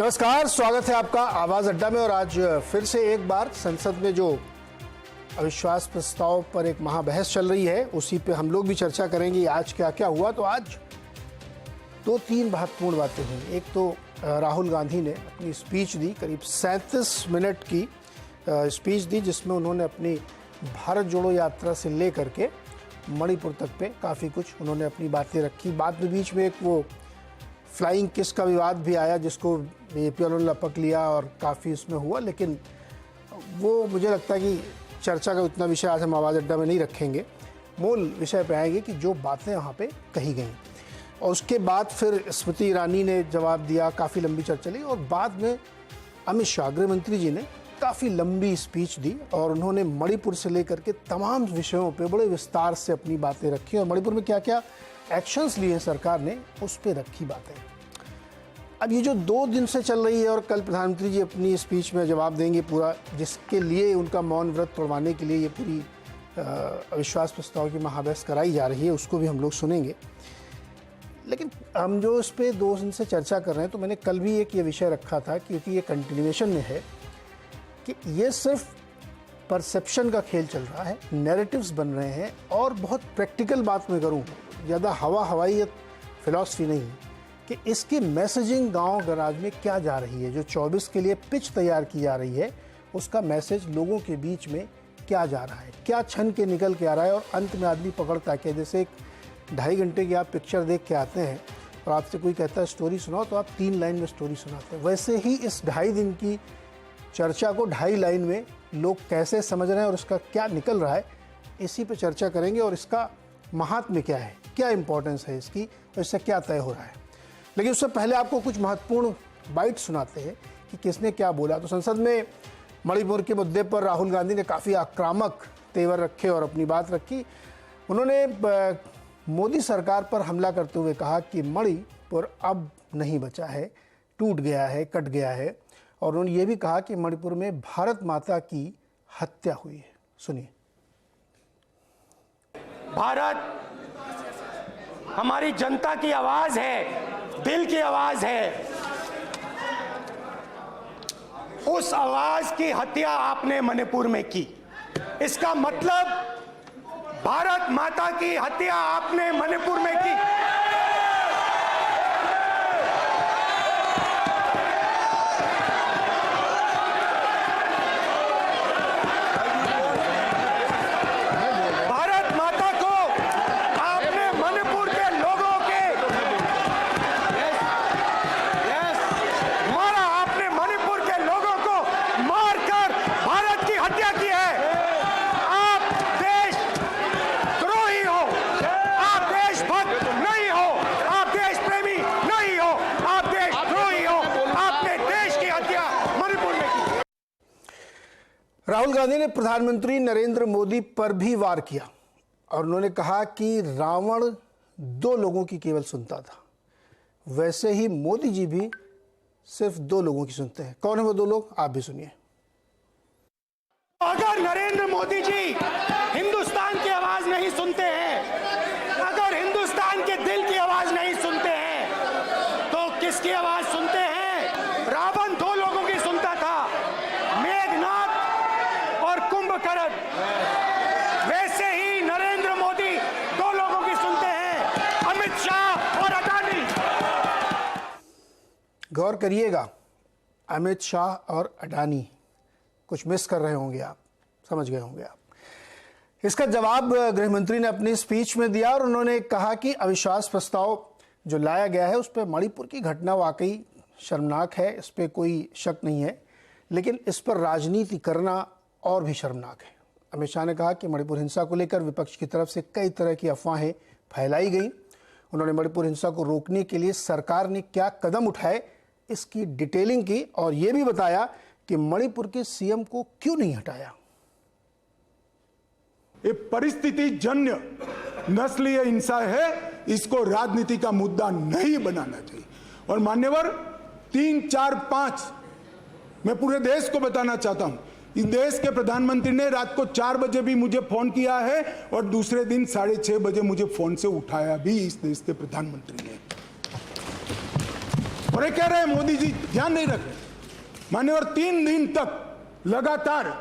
नमस्कार, स्वागत है आपका आवाज अड्डा में। और आज फिर से एक बार संसद में जो अविश्वास प्रस्ताव पर एक महाबहस चल रही है उसी पे हम लोग भी चर्चा करेंगे। आज क्या क्या हुआ, तो आज दो तीन महत्वपूर्ण बातें हुई। एक तो राहुल गांधी ने अपनी स्पीच दी, करीब 37 मिनट की स्पीच दी, जिसमें उन्होंने अपनी भारत जोड़ो यात्रा से लेकर के मणिपुर तक पे काफ़ी कुछ उन्होंने अपनी बातें रखी। बाद में बीच में एक वो फ्लाइंग किस का विवाद भी आया, जिसको बीजेपी वालों ने लपक लिया और काफ़ी उसमें हुआ, लेकिन वो मुझे लगता है कि चर्चा का उतना विषय आज हम आवाज़ अड्डा में नहीं रखेंगे। मूल विषय पे आएंगे कि जो बातें वहाँ पे कही गई, और उसके बाद फिर स्मृति ईरानी ने जवाब दिया, काफ़ी लंबी चर्चा ली, और बाद में अमित शाह गृह मंत्री जी ने काफ़ी लंबी स्पीच दी और उन्होंने मणिपुर से लेकर के तमाम विषयों पे बड़े विस्तार से अपनी बातें रखी और मणिपुर में क्या क्या एक्शंस लिए सरकार ने उस पर रखी बातें। अब ये जो 2 दिन से चल रही है और कल प्रधानमंत्री जी अपनी स्पीच में जवाब देंगे पूरा, जिसके लिए उनका मौन व्रत तोड़वाने के लिए ये पूरी अविश्वास प्रस्ताव की महाबहस कराई जा रही है, उसको भी हम लोग सुनेंगे। लेकिन हम जो इस पर 2 दिन से चर्चा कर रहे हैं, तो मैंने कल भी एक ये विषय रखा था, क्योंकि ये कंटिन्यूएशन में है कि ये सिर्फ परसेप्शन का खेल चल रहा है, नैरेटिव्स बन रहे हैं, और बहुत प्रैक्टिकल बात मैं करूँ, ज़्यादा हवाई फिलॉसफी नहीं है कि इसकी मैसेजिंग गांव गराज में क्या जा रही है। जो 24 के लिए पिच तैयार की जा रही है, उसका मैसेज लोगों के बीच में क्या जा रहा है, क्या छन के निकल के आ रहा है, और अंत में आदमी पकड़ता है। जैसे एक 2.5 घंटे की आप पिक्चर देख के आते हैं और आपसे कोई कहता है स्टोरी सुनाओ, तो आप 3 लाइन में स्टोरी सुनाते हैं। वैसे ही इस 2.5 दिन की चर्चा को 2.5 लाइन में लोग कैसे समझ रहे हैं और उसका क्या निकल रहा है, इसी पे चर्चा करेंगे। और इसका महात्म्य क्या है, क्या इंपॉर्टेंस है इसकी, और इससे क्या तय हो रहा है। लेकिन उससे पहले आपको कुछ महत्वपूर्ण बाइट सुनाते हैं कि किसने क्या बोला। तो संसद में मणिपुर के मुद्दे पर राहुल गांधी ने काफ़ी आक्रामक तेवर रखे और अपनी बात रखी। उन्होंने मोदी सरकार पर हमला करते हुए कहा कि मणिपुर अब नहीं बचा है, टूट गया है, कट गया है। और उन्होंने ये भी कहा कि मणिपुर में भारत माता की हत्या हुई है। सुनिए। भारत हमारी जनता की आवाज है, दिल की आवाज है। उस आवाज की हत्या आपने मणिपुर में की। इसका मतलब भारत माता की हत्या आपने मणिपुर में की। राहुल गांधी ने प्रधानमंत्री नरेंद्र मोदी पर भी वार किया और उन्होंने कहा कि रावण 2 लोगों की केवल सुनता था, वैसे ही मोदी जी भी सिर्फ 2 लोगों की सुनते हैं। कौन है वो 2 लोग, आप भी सुनिए। अगर नरेंद्र मोदी जी हिंदुस्तान की आवाज नहीं सुनते हैं, अगर हिंदुस्तान के दिल की आवाज नहीं सुनते हैं, तो किसकी आवाज सुनते हैं? रावण 2 लोगों की सुनता था, मेघनाथ और कुंभकर्ण। वैसे ही नरेंद्र मोदी 2 लोगों की सुनते हैं, अमित शाह और अडानी। गौर करिएगा, अमित शाह और अडानी, कुछ मिस कर रहे होंगे आप, समझ गए होंगे आप। इसका जवाब गृह मंत्री ने अपनी स्पीच में दिया और उन्होंने कहा कि अविश्वास प्रस्ताव जो लाया गया है उस पर मणिपुर की घटना वाकई शर्मनाक है, इस पर कोई शक नहीं है, लेकिन इस पर राजनीति करना और भी शर्मनाक है। अमित शाह ने कहा कि मणिपुर हिंसा को लेकर विपक्ष की तरफ से कई तरह की अफवाहें फैलाई गई। उन्होंने मणिपुर हिंसा को रोकने के लिए सरकार ने क्या कदम उठाए इसकी डिटेलिंग की और ये भी बताया कि मणिपुर के सीएम को क्यों नहीं हटाया। ये परिस्थिति जन्य नस्लीय हिंसा है, इसको राजनीति का मुद्दा नहीं बनाना चाहिए। और मान्यवर 3, 4, 5 मैं पूरे देश को बताना चाहता हूं, इस देश के प्रधानमंत्री ने रात को 4 बजे भी मुझे फोन किया है और दूसरे दिन 6:30 बजे मुझे फोन से उठाया भी इस देश के प्रधानमंत्री ने। और ये कह रहे हैं मोदी जी ध्यान नहीं रख रहे। मान्यवर 3 दिन तक लगातार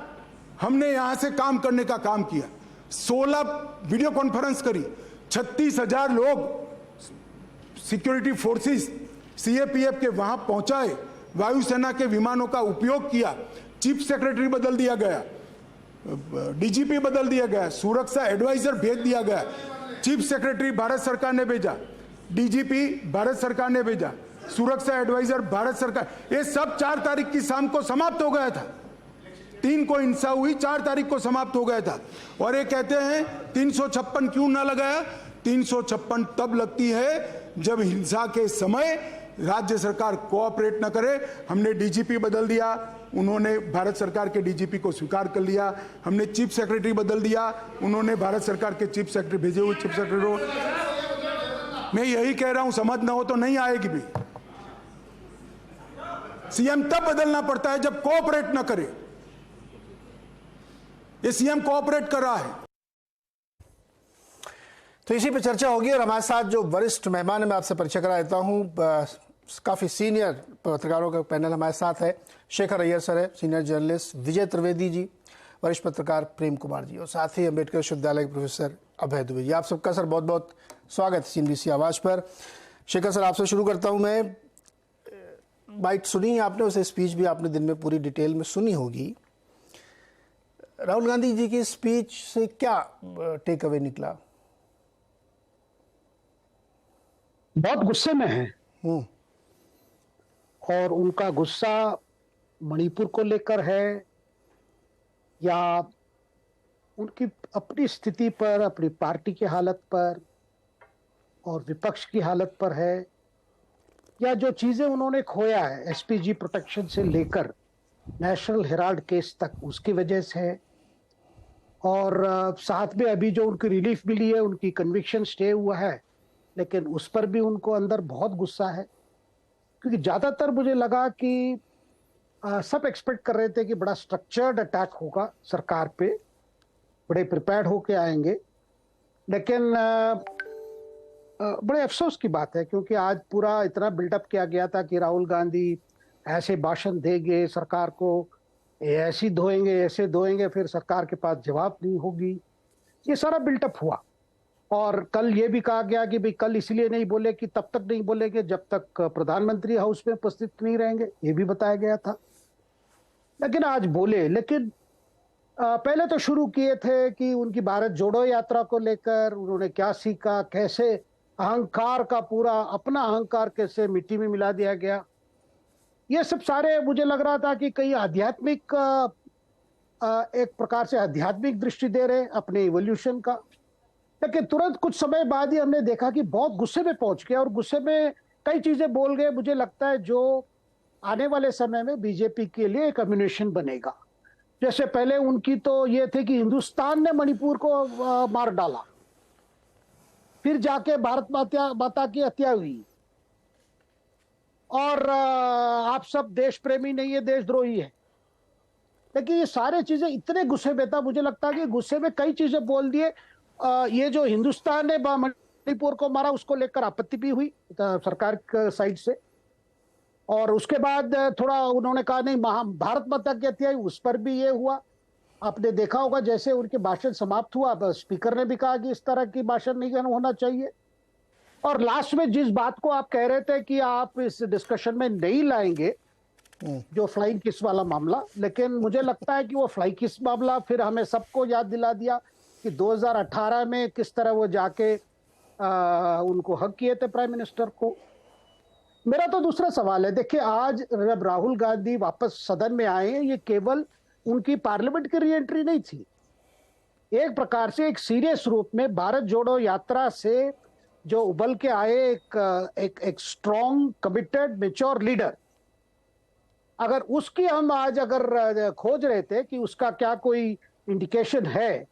हमने यहां से काम करने का काम किया, 16 वीडियो कॉन्फ्रेंस करी, 36,000 लोग सिक्योरिटी फोर्सेस सीएपीएफ के वहां पहुंचाए, वायुसेना के विमानों का उपयोग किया, चीफ सेक्रेटरी बदल दिया गया, डीजीपी बदल दिया गया, सुरक्षा एडवाइजर भेज दिया गया, चीफ सेक्रेटरी भारत सरकार ने भेजा, डीजीपी भारत सरकार ने भेजा, सुरक्षा एडवाइजर भारत सरकार, ये सब 4 तारीख की शाम को समाप्त हो गया था। 3 को हिंसा हुई, 4 तारीख को समाप्त हो गया था। और ये कहते हैं 356 क्यों ना लगाया? 356 तब लगती है जब हिंसा के समय राज्य सरकार कोऑपरेट न करे। हमने डीजीपी बदल दिया, उन्होंने भारत सरकार के डीजीपी को स्वीकार कर लिया। हमने चीफ सेक्रेटरी बदल दिया, उन्होंने भारत सरकार के चीफ सेक्रेटरी भेजे हुए चीफ सेक्रेटरी को। मैं यही कह रहा हूं, समझ ना हो तो नहीं आएगी भी। सीएम तब बदलना पड़ता है जब कोऑपरेट न करे। ये सीएम कोऑपरेट कर रहा है। तो इसी पे चर्चा होगी और हमारे साथ जो वरिष्ठ मेहमान है मैं आपसे परिचय करा देता हूँ। काफ़ी सीनियर पत्रकारों का पैनल हमारे साथ है। शेखर अय्यर सर है, सीनियर जर्नलिस्ट विजय त्रिवेदी जी, वरिष्ठ पत्रकार प्रेम कुमार जी और साथ ही अम्बेडकर विश्वविद्यालय के प्रोफेसर अभय दुबे जी। आप सबका सर बहुत बहुत स्वागत है CNBC आवाज़ पर। शेखर सर, आपसे शुरू करता हूँ मैं। बाइट सुनी आपने, उसे स्पीच भी आपने दिन में पूरी डिटेल में सुनी होगी। राहुल गांधी जी की स्पीच से क्या टेक अवे निकला? बहुत गुस्से में हैं और उनका गुस्सा मणिपुर को लेकर है या उनकी अपनी स्थिति पर, अपनी पार्टी की हालत पर और विपक्ष की हालत पर है, या जो चीजें उन्होंने खोया है एसपीजी प्रोटेक्शन से लेकर नेशनल हेराल्ड केस तक, उसकी वजह से है। और साथ में अभी जो उनकी रिलीफ मिली है, उनकी कन्विक्शन स्टे हुआ है, लेकिन उस पर भी उनको अंदर बहुत गुस्सा है। क्योंकि ज्यादातर मुझे लगा कि सब एक्सपेक्ट कर रहे थे कि बड़ा स्ट्रक्चर्ड अटैक होगा सरकार पे, बड़े प्रिपेयर्ड होके आएंगे। लेकिन बड़े अफसोस की बात है क्योंकि आज पूरा इतना बिल्डअप किया गया था कि राहुल गांधी ऐसे भाषण देंगे, सरकार को ऐसे धोएंगे, फिर सरकार के पास जवाब नहीं होगी। ये सारा बिल्डअप हुआ। और कल ये भी कहा गया कि भाई कल इसलिए नहीं बोले कि तब तक नहीं बोलेंगे जब तक प्रधानमंत्री हाउस में उपस्थित नहीं रहेंगे, ये भी बताया गया था। लेकिन आज बोले। लेकिन पहले तो शुरू किए थे कि उनकी भारत जोड़ो यात्रा को लेकर उन्होंने क्या सीखा, कैसे अहंकार का पूरा अपना अहंकार कैसे मिट्टी में मिला दिया गया। ये सब सारे मुझे लग रहा था कि कई आध्यात्मिक एक प्रकार से आध्यात्मिक दृष्टि दे रहे अपने इवोल्यूशन का। लेकिन तुरंत कुछ समय बाद ही हमने देखा कि बहुत गुस्से में पहुंच गया और गुस्से में कई चीजें बोल गए, मुझे लगता है जो आने वाले समय में बीजेपी के लिए एक अम्युनिशन बनेगा। जैसे पहले उनकी तो ये थे कि हिंदुस्तान ने मणिपुर को मार डाला, फिर जाके भारत माता की हत्या हुई और आप सब देश प्रेमी नहीं है, देशद्रोही है। लेकिन ये सारे चीजें इतने गुस्से में था, मुझे लगता है कि गुस्से में कई चीजें बोल दिए। ये जो हिंदुस्तान ने मणिपुर को मारा उसको लेकर आपत्ति भी हुई सरकार के साइड से। और उसके बाद थोड़ा उन्होंने कहा नहीं भारत माता की हत्या, उस पर भी ये हुआ। आपने देखा होगा जैसे उनके भाषण समाप्त हुआ, स्पीकर ने भी कहा कि इस तरह की भाषण नहीं होना चाहिए। और लास्ट में जिस बात को आप कह रहे थे कि आप इस डिस्कशन में नहीं लाएंगे, जो फ्लाइंग किस वाला मामला, लेकिन मुझे लगता है कि वो फ्लाई किस मामला फिर हमें सबको याद दिला दिया कि 2018 में किस तरह वो जाके उनको हक किए थे प्राइम मिनिस्टर को। मेरा तो दूसरा सवाल है, देखिए आज जब राहुल गांधी वापस सदन में आए, ये केवल उनकी पार्लियामेंट की री एंट्री नहीं थी, एक प्रकार से एक सीरियस रूप में भारत जोड़ो यात्रा से जो उबल के आए एक स्ट्रॉन्ग कमिटेड मैच्योर लीडर, अगर उसकी हम आज अगर खोज रहे थे कि उसका क्या कोई इंडिकेशन है,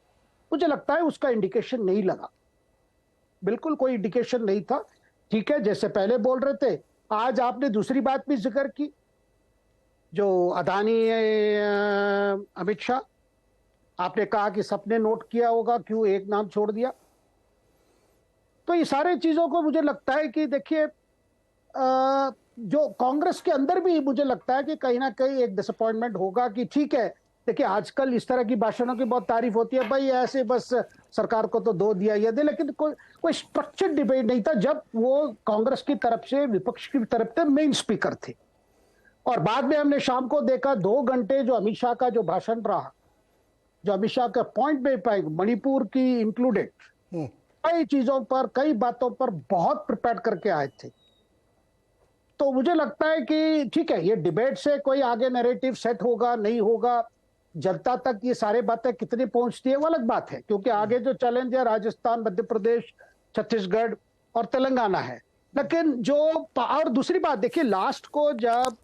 मुझे लगता है उसका इंडिकेशन नहीं लगा, बिल्कुल कोई इंडिकेशन नहीं था। ठीक है, जैसे पहले बोल रहे थे, आज आपने दूसरी बात भी जिक्र की, जो अदानी अमित शाह, आपने कहा कि सबने नोट किया होगा क्यों एक नाम छोड़ दिया। तो ये सारे चीजों को मुझे लगता है कि देखिए जो कांग्रेस के अंदर भी मुझे लगता है कि कहीं ना कहीं एक डिसअपॉइंटमेंट होगा कि ठीक है, देखिए आजकल इस तरह की भाषणों की बहुत तारीफ होती है, भाई ऐसे बस सरकार को तो दो दिया ये दे, लेकिन कोई स्ट्रक्चर्ड डिबेट नहीं था जब वो कांग्रेस की तरफ से, विपक्ष की तरफ से मेन स्पीकर थे। और बाद में हमने शाम को देखा 2 घंटे जो अमित शाह का जो भाषण रहा, जो अमित शाह का पॉइंट पे पाए मणिपुर की इंक्लूडेड, कई चीजों पर, कई बातों पर बहुत प्रिपेयर करके आए थे। तो मुझे लगता है कि ठीक है, ये डिबेट से कोई आगे नैरेटिव सेट होगा नहीं होगा, जनता तक ये सारे बातें कितनी पहुंचती है वो अलग बात है, क्योंकि आगे जो चैलेंज है राजस्थान, मध्य प्रदेश, छत्तीसगढ़ और तेलंगाना है। लेकिन जो और दूसरी बात देखिए, लास्ट को जब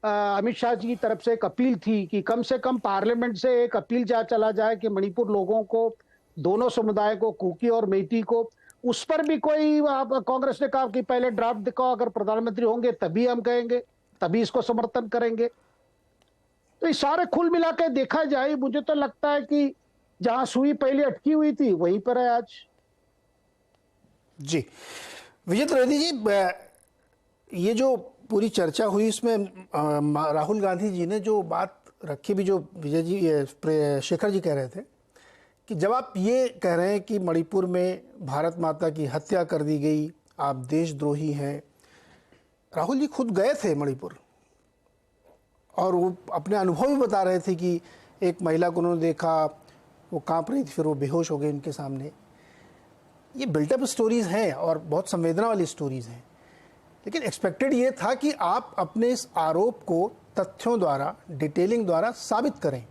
अमित शाह जी की तरफ से एक अपील थी कि कम से कम पार्लियामेंट से एक अपील चला जाए कि मणिपुर लोगों को, दोनों समुदाय को, कुकी और मेइती को, उस पर भी कोई कांग्रेस ने कहा कि पहले ड्राफ्ट दिखाओ, अगर प्रधानमंत्री होंगे तभी हम कहेंगे, तभी इसको समर्थन करेंगे। तो ये सारे कुल मिला के देखा जाए, मुझे तो लगता है कि जहां सुई पहले अटकी हुई थी वहीं पर है आज। जी विजय त्रिवेदी जी, ये जो पूरी चर्चा हुई इसमें राहुल गांधी जी ने जो बात रखी भी, जो विजय जी, शेखर जी कह रहे थे कि जब आप ये कह रहे हैं कि मणिपुर में भारत माता की हत्या कर दी गई, आप देशद्रोही हैं। राहुल जी खुद गए थे मणिपुर और वो अपने अनुभव भी बता रहे थे कि एक महिला को उन्होंने देखा, वो कांप रही थी, फिर वो बेहोश हो गए उनके सामने। ये बिल्टअप स्टोरीज हैं और बहुत संवेदना वाली स्टोरीज हैं, लेकिन एक्सपेक्टेड ये था कि आप अपने इस आरोप को तथ्यों द्वारा, डिटेलिंग द्वारा साबित करें।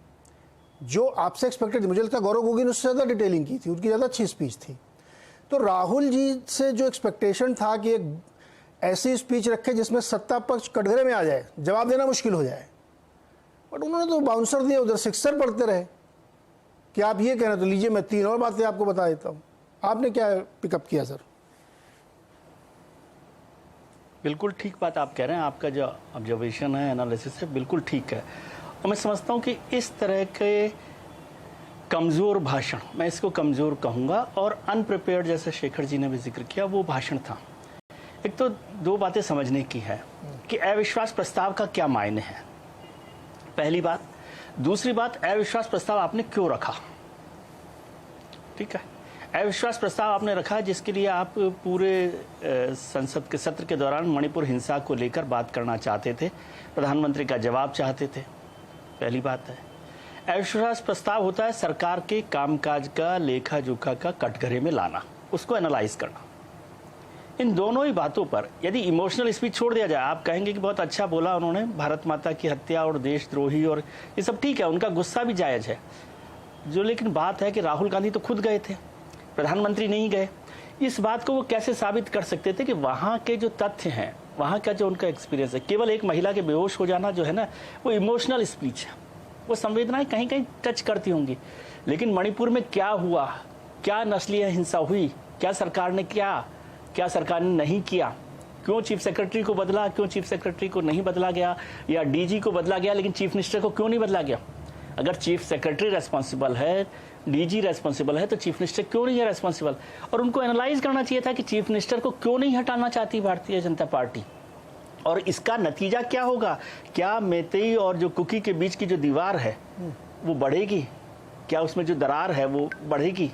जो आपसे एक्सपेक्टेड, मुझे लगता है गौरव गोगोई ने उससे ज़्यादा डिटेलिंग की थी, उनकी ज़्यादा अच्छी स्पीच थी। तो राहुल जी से जो एक्सपेक्टेशन था कि एक ऐसी स्पीच रखे जिसमें सत्ता पक्ष कटघरे में आ जाए, जवाब देना मुश्किल हो जाए, बट उन्होंने तो बाउंसर दिए, उधर सिक्सर पढ़ते रहे कि आप ये कह रहे हैं तो लीजिए मैं 3 और बातें आपको बता देता हूँ। आपने क्या पिकअप किया सर? बिल्कुल ठीक बात आप कह रहे हैं, आपका जो ऑब्जर्वेशन है, एनालिसिस है, बिल्कुल ठीक है। और मैं समझता हूँ कि इस तरह के कमज़ोर भाषण, मैं इसको कमज़ोर कहूँगा, और अनप्रिपेयर्ड, जैसे शेखर जी ने भी जिक्र किया, वो भाषण था। एक तो 2 बातें समझने की है कि अविश्वास प्रस्ताव का क्या मायने है, पहली बात। दूसरी बात, अविश्वास प्रस्ताव आपने क्यों रखा। ठीक है, अविश्वास प्रस्ताव आपने रखा जिसके लिए आप पूरे संसद के सत्र के दौरान मणिपुर हिंसा को लेकर बात करना चाहते थे, प्रधानमंत्री का जवाब चाहते थे, पहली बात है। अविश्वास प्रस्ताव होता है सरकार के कामकाज का, लेखा जोखा का कटघरे में लाना, उसको एनालाइज करना। इन दोनों ही बातों पर यदि इमोशनल स्पीच छोड़ दिया जाए, आप कहेंगे कि बहुत अच्छा बोला उन्होंने, भारत माता की हत्या और देशद्रोही और ये सब ठीक है, उनका गुस्सा भी जायज है। जो लेकिन बात है कि राहुल गांधी तो खुद गए थे, प्रधानमंत्री नहीं गए। इस बात को वो कैसे साबित कर सकते थे कि वहाँ के जो तथ्य हैं, वहाँ का जो उनका एक्सपीरियंस है, केवल एक महिला के बेहोश हो जाना जो है ना, वो इमोशनल स्पीच है, वो संवेदनाएं कहीं कहीं टच करती होंगी। लेकिन मणिपुर में क्या हुआ, क्या नस्लीय हिंसा हुई, क्या सरकार ने किया, क्या सरकार ने नहीं किया, क्यों चीफ सेक्रेटरी को बदला, क्यों चीफ सेक्रेटरी को नहीं बदला गया, या डीजी को बदला गया लेकिन चीफ मिनिस्टर को क्यों नहीं बदला गया। अगर चीफ सेक्रेटरी रेस्पॉन्सिबल है, डीजी रेस्पॉन्सिबल है, तो चीफ मिनिस्टर क्यों नहीं है रेस्पॉन्सिबल। और उनको एनालाइज करना चाहिए था कि चीफ मिनिस्टर को क्यों नहीं हटाना चाहती भारतीय जनता पार्टी, और इसका नतीजा क्या होगा। क्या मेतेई और जो कुकी के बीच की जो दीवार है वो बढ़ेगी, क्या उसमें जो दरार है वो बढ़ेगी,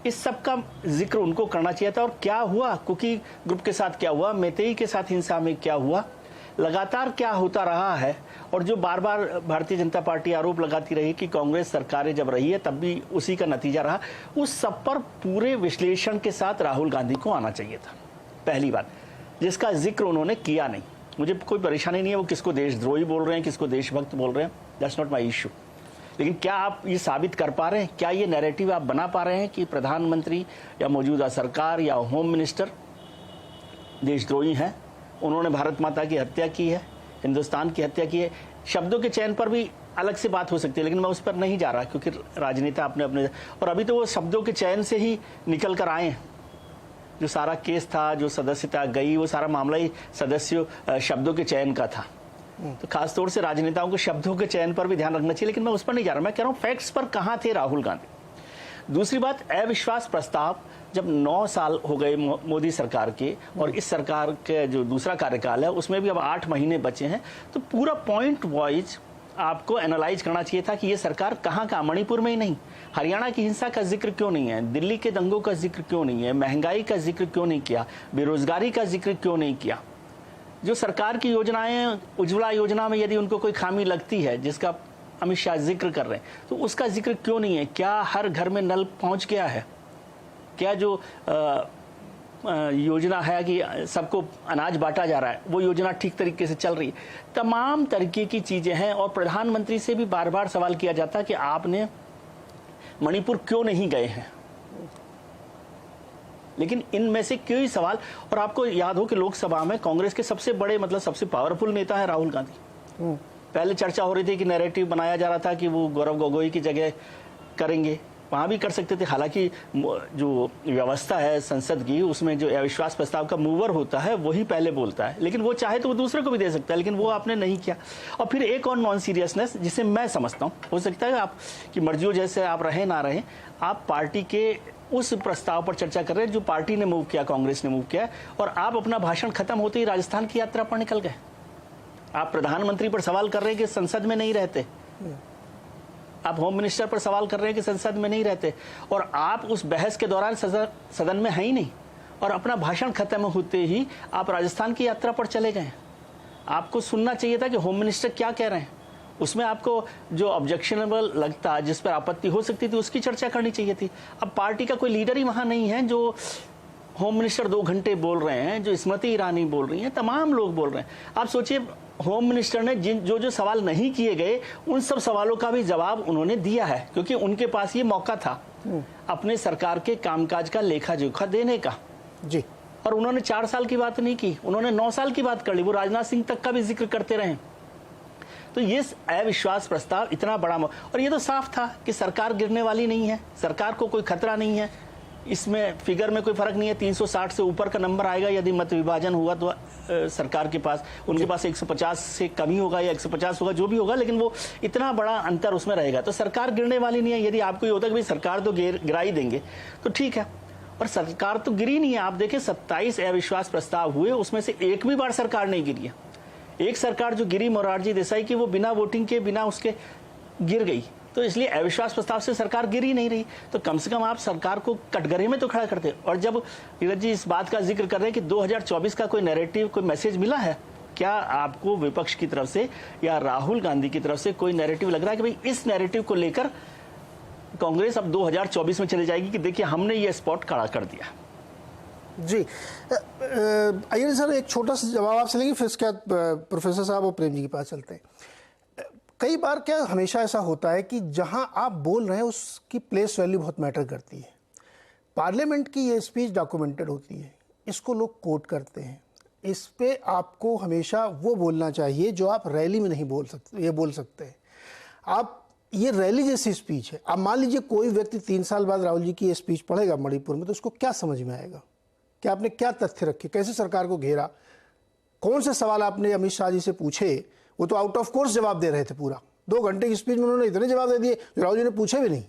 इस सब का जिक्र उनको करना चाहिए था। और क्या हुआ, कुकी ग्रुप के साथ क्या हुआ, मेतेई के साथ हिंसा में क्या हुआ, लगातार क्या होता रहा है, और जो बार बार भारतीय जनता पार्टी आरोप लगाती रही कि कांग्रेस सरकारें जब रही है तब भी उसी का नतीजा रहा, उस सब पर पूरे विश्लेषण के साथ राहुल गांधी को आना चाहिए था, पहली बात, जिसका जिक्र उन्होंने किया नहीं। मुझे कोई परेशानी नहीं है वो किसको देशद्रोही बोल रहे हैं, किसको देशभक्त बोल रहे हैं, दैट्स नॉट माई इशू। लेकिन क्या आप ये साबित कर पा रहे हैं, क्या ये नैरेटिव आप बना पा रहे हैं कि प्रधानमंत्री या मौजूदा सरकार या होम मिनिस्टर देशद्रोही हैं, उन्होंने भारत माता की हत्या की है, हिंदुस्तान की हत्या की है। शब्दों के चयन पर भी अलग से बात हो सकती है, लेकिन मैं उस पर नहीं जा रहा क्योंकि राजनेता अपने अपने, और अभी तो वो शब्दों के चयन से ही निकल कर आए हैं। जो सारा केस था, जो सदस्यता गई, वो सारा मामला ही सदस्यों शब्दों के चयन का था। तो खासतौर से राजनेताओं को शब्दों के चयन पर भी ध्यान रखना चाहिए, लेकिन मैं उस पर नहीं जा रहा। मैं कह रहा हूँ फैक्ट्स पर कहाँ थे राहुल गांधी। दूसरी बात, अविश्वास प्रस्ताव जब 9 साल हो गए मोदी सरकार के और इस सरकार के जो दूसरा कार्यकाल है उसमें भी अब 8 महीने बचे हैं, तो पूरा पॉइंट वाइज आपको एनालाइज करना चाहिए था कि ये सरकार कहाँ का, मणिपुर में ही नहीं, हरियाणा की हिंसा का जिक्र क्यों नहीं है, दिल्ली के दंगों का जिक्र क्यों नहीं है, महंगाई का जिक्र क्यों नहीं किया, बेरोजगारी का जिक्र क्यों नहीं किया। जो सरकार की योजनाएं, उज्ज्वला योजना में यदि उनको कोई खामी लगती है जिसका अमित शाह जिक्र कर रहे हैं, तो उसका जिक्र क्यों नहीं है। क्या हर घर में नल पहुंच गया है? क्या जो योजना है कि सबको अनाज बांटा जा रहा है, वो योजना ठीक तरीके से चल रही है? तमाम तरीके की चीजें हैं। और प्रधानमंत्री से भी बार बार सवाल किया जाता कि आपने मणिपुर क्यों नहीं गए हैं, लेकिन इनमें से कोई सवाल। और आपको याद हो कि लोकसभा में कांग्रेस के सबसे बड़े, मतलब सबसे पावरफुल नेता है राहुल गांधी। पहले चर्चा हो रही थी कि नैरेटिव बनाया जा रहा था कि वो गौरव गोगोई की जगह करेंगे, वहां भी कर सकते थे। हालांकि जो व्यवस्था है संसद की, उसमें जो अविश्वास प्रस्ताव का मूवर होता है वही पहले बोलता है, लेकिन वो चाहे तो वो दूसरे को भी दे सकता है, लेकिन वो आपने नहीं किया। और फिर एक और नॉन सीरियसनेस जिसे मैं समझता हूँ, हो सकता है आप की मर्जी हो, जैसे आप रहे ना रहे, आप पार्टी के उस प्रस्ताव पर चर्चा कर रहे हैं जो पार्टी ने मूव किया, कांग्रेस ने मूव किया, और आप अपना भाषण खत्म होते ही राजस्थान की यात्रा पर निकल गए। आप प्रधानमंत्री पर सवाल कर रहे हैं कि संसद में नहीं रहते, आप होम मिनिस्टर पर सवाल कर रहे हैं कि संसद में नहीं रहते, और आप उस बहस के दौरान सदन में है ही नहीं, और अपना भाषण खत्म होते ही आप राजस्थान की यात्रा पर चले गए। आपको सुनना चाहिए था कि होम मिनिस्टर क्या कह रहे हैं, उसमें आपको जो ऑब्जेक्शनेबल लगता, जिस पर आपत्ति हो सकती थी, उसकी चर्चा करनी चाहिए थी। अब पार्टी का कोई लीडर ही वहां नहीं है। जो होम मिनिस्टर 2 घंटे बोल रहे हैं, जो स्मृति ईरानी बोल रही हैं, तमाम लोग बोल रहे हैं। आप सोचिए, होम मिनिस्टर ने जो सवाल नहीं किए गए उन सब सवालों का भी जवाब उन्होंने दिया है, क्योंकि उनके पास ये मौका था अपने सरकार के कामकाज का लेखा जोखा देने का जी। और उन्होंने 4 साल की बात नहीं की, उन्होंने 9 साल की बात कर ली। वो राजनाथ सिंह तक का भी जिक्र करते रहे। तो ये अविश्वास प्रस्ताव इतना बड़ा, और ये तो साफ था कि सरकार गिरने वाली नहीं है, सरकार को कोई खतरा नहीं है, इसमें फिगर में कोई फर्क नहीं है। 360 से ऊपर का नंबर आएगा यदि मत विभाजन हुआ तो सरकार के पास, उनके पास 150 से कमी होगा या 150 होगा, जो भी होगा, लेकिन वो इतना बड़ा अंतर उसमें रहेगा। तो सरकार गिरने वाली नहीं है। यदि आपको ये होता कि भाई सरकार तो गिरा ही देंगे तो ठीक है, पर सरकार तो गिरी नहीं है। आप देखें 27 अविश्वास प्रस्ताव हुए, उसमें से एक भी बार सरकार नहीं गिरी है। एक सरकार जो गिरी मोरारजी देसाई की, वो बिना वोटिंग के, बिना उसके गिर गई। तो इसलिए अविश्वास प्रस्ताव से सरकार गिर ही नहीं रही। तो कम से कम आप सरकार को कटघरे में तो खड़ा करते। और जब नीरज जी इस बात का जिक्र कर रहे हैं कि 2024 का कोई नैरेटिव, कोई मैसेज मिला है, क्या आपको विपक्ष की तरफ से या राहुल गांधी की तरफ से कोई नैरेटिव लग रहा है कि भाई इस नैरेटिव को लेकर कांग्रेस अब 2024 में चले जाएगी कि देखिए हमने ये स्पॉट खड़ा कर दिया? जी, आइए सर, एक छोटा सा जवाब आपसे लेंगे, फिर इसके बाद प्रोफेसर साहब और प्रेम जी के पास चलते हैं। कई बार क्या हमेशा ऐसा होता है कि जहां आप बोल रहे हैं उसकी प्लेस वैल्यू बहुत मैटर करती है। पार्लियामेंट की ये स्पीच डॉक्यूमेंटेड होती है, इसको लोग कोट करते हैं। इस पे आपको हमेशा वो बोलना चाहिए जो आप रैली में नहीं बोल सकते, ये बोल सकते हैं आप। ये रैली जैसी स्पीच है। अब मान लीजिए कोई व्यक्ति 3 साल बाद राहुल जी की ये स्पीच पढ़ेगा मणिपुर में, तो उसको क्या समझ में आएगा कि आपने क्या तथ्य रखे, कैसे सरकार को घेरा, कौन से सवाल आपने अमित शाह जी से पूछे। वो तो आउट ऑफ कोर्स जवाब दे रहे थे। पूरा 2 घंटे की स्पीच में उन्होंने इतने जवाब दे दिए जो राहुल जी ने पूछे भी नहीं।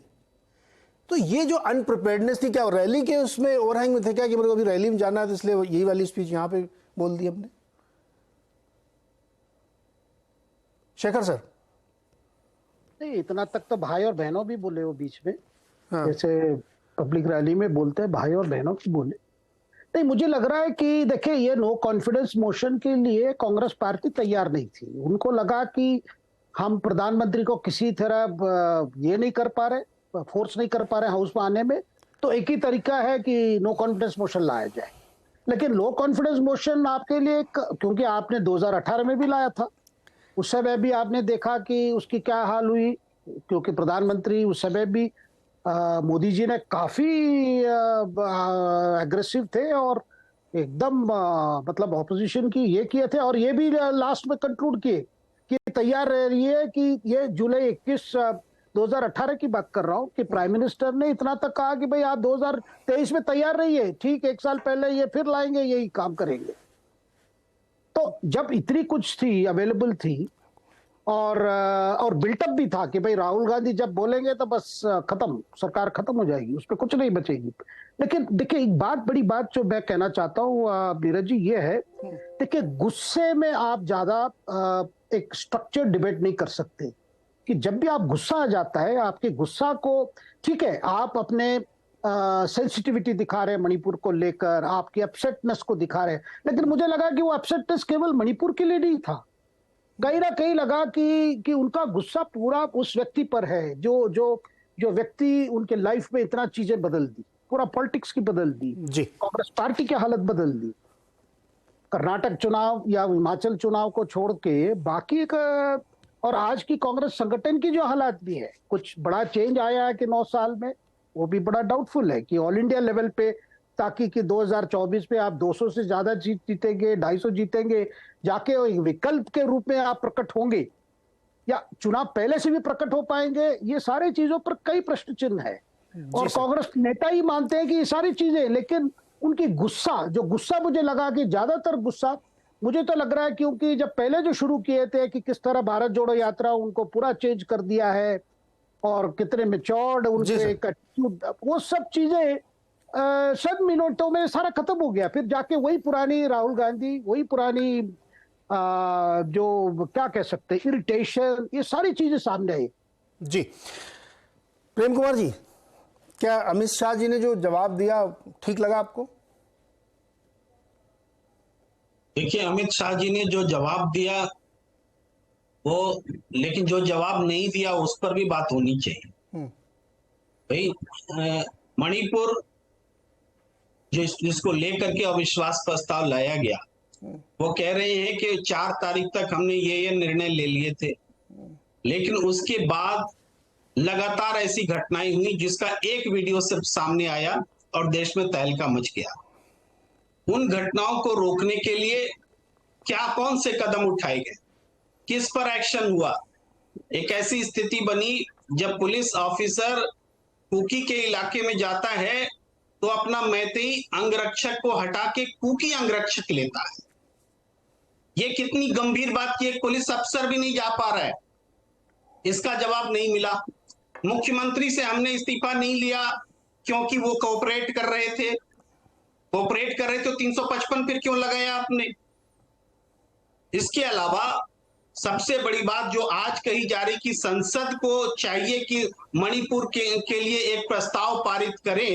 तो ये जो अनप्रिपेयर्डनेस थी, क्या रैली के उसमें ओवरहैंग में थे क्या कि मेरे को अभी रैली में जाना है तो इसलिए यही वाली स्पीच यहाँ पे बोल दी हमने? शेखर सर। नहीं, इतना तक तो भाई और बहनों भी बोले वो बीच में। हाँ। जैसे पब्लिक रैली में बोलते हैं भाई और बहनों की बोले। नहीं, मुझे लग रहा है कि देखिए ये नो कॉन्फिडेंस मोशन के लिए कांग्रेस पार्टी तैयार नहीं थी। उनको लगा कि हम प्रधानमंत्री को किसी तरह ये नहीं कर पा रहे, फोर्स नहीं कर पा रहे हाउस में आने में, तो एक ही तरीका है कि नो कॉन्फिडेंस मोशन लाया जाए। लेकिन लो कॉन्फिडेंस मोशन आपके लिए, क्योंकि आपने 2018 में भी लाया था, उस समय भी आपने देखा कि उसकी क्या हाल हुई, क्योंकि प्रधानमंत्री उस समय भी मोदी जी ने काफी एग्रेसिव थे और एकदम मतलब ऑपोजिशन की ये किए थे, और ये भी लास्ट में कंक्लूड किए कि तैयार रह रही है कि ये जुलाई 21 2018 की बात कर रहा हूं कि प्राइम मिनिस्टर ने इतना तक कहा कि भाई आप 2023 में तैयार रहिए, ठीक 1 साल पहले ये फिर लाएंगे, यही काम करेंगे। तो जब इतनी कुछ थी, अवेलेबल थी, और बिल्टअप भी था कि भाई राहुल गांधी जब बोलेंगे तो बस खत्म, सरकार खत्म हो जाएगी, उस पर कुछ नहीं बचेगी। लेकिन देखिए एक बड़ी बात जो मैं कहना चाहता हूँ नीरज जी, ये है देखिए गुस्से में आप ज्यादा एक स्ट्रक्चर्ड डिबेट नहीं कर सकते। कि जब भी आप गुस्सा आ जाता है, आपके गुस्सा को, ठीक है आप अपने सेंसिटिविटी दिखा रहे हैं मणिपुर को लेकर, आपकी अपसेटनेस को दिखा रहे हैं, लेकिन मुझे लगा कि वो अपसेटनेस केवल मणिपुर के लिए नहीं था। कहीं ना कहीं लगा कि उनका गुस्सा पूरा उस व्यक्ति पर है जो व्यक्ति उनके लाइफ में इतना चीजें बदल दी, पूरा पॉलिटिक्स की बदल दी जी। कांग्रेस पार्टी की हालत बदल दी। कर्नाटक चुनाव या हिमाचल चुनाव को छोड़ के बाकी और आज की कांग्रेस संगठन की जो हालात भी है, कुछ बड़ा चेंज आया है कि 9 साल में, वो भी बड़ा डाउटफुल है कि ऑल इंडिया लेवल पे, ताकि कि 2024 में आप 200 से ज्यादा जीतेंगे, 250 जीतेंगे, जाके एक विकल्प के रूप में आप प्रकट होंगे या चुनाव पहले से भी प्रकट हो पाएंगे, ये सारी चीजों पर कई प्रश्न चिन्ह है। और कांग्रेस नेता ही मानते हैं कि ये सारी चीजें, लेकिन उनकी गुस्सा मुझे लगा कि ज्यादातर गुस्सा मुझे तो लग रहा है, क्योंकि जब पहले जो शुरू किए थे कि किस तरह भारत जोड़ो यात्रा उनको पूरा चेंज कर दिया है और कितने मैच्योर्ड उनके एटीट्यूड, वो सब चीजें सब मिनटों में सारा खत्म हो गया। फिर जाके वही पुरानी राहुल गांधी, वही पुरानी जो क्या कह सकते हैं इरिटेशन, ये सारी चीजें सामने आई। जी प्रेम कुमार जी, क्या अमित शाह जी ने जो जवाब दिया ठीक लगा आपको? देखिए अमित शाह जी ने जो जवाब दिया वो, लेकिन जो जवाब नहीं दिया उस पर भी बात होनी चाहिए। भाई मणिपुर जिसको लेकर के अविश्वास प्रस्ताव लाया गया, वो कह रहे हैं कि 4 तारीख तक हमने ये निर्णय ले लिए थे, लेकिन उसके बाद लगातार ऐसी घटनाएं हुई जिसका एक वीडियो सिर्फ सामने आया और देश में तहलका मच गया। उन घटनाओं को रोकने के लिए कौन से कदम उठाए गए, किस पर एक्शन हुआ? एक ऐसी स्थिति बनी जब पुलिस ऑफिसर कुकी के इलाके में जाता है तो अपना मैतेई अंगरक्षक को हटा के कुकी अंगरक्षक लेता है। ये कितनी गंभीर बात की एक पुलिस अफसर भी नहीं जा पा रहा है, इसका जवाब नहीं मिला। मुख्यमंत्री से हमने इस्तीफा नहीं लिया क्योंकि वो कोऑपरेट कर रहे थे तो 355 फिर क्यों लगाया आपने? इसके अलावा सबसे बड़ी बात जो आज कही जा रही कि संसद को चाहिए कि मणिपुर के लिए एक प्रस्ताव पारित करें,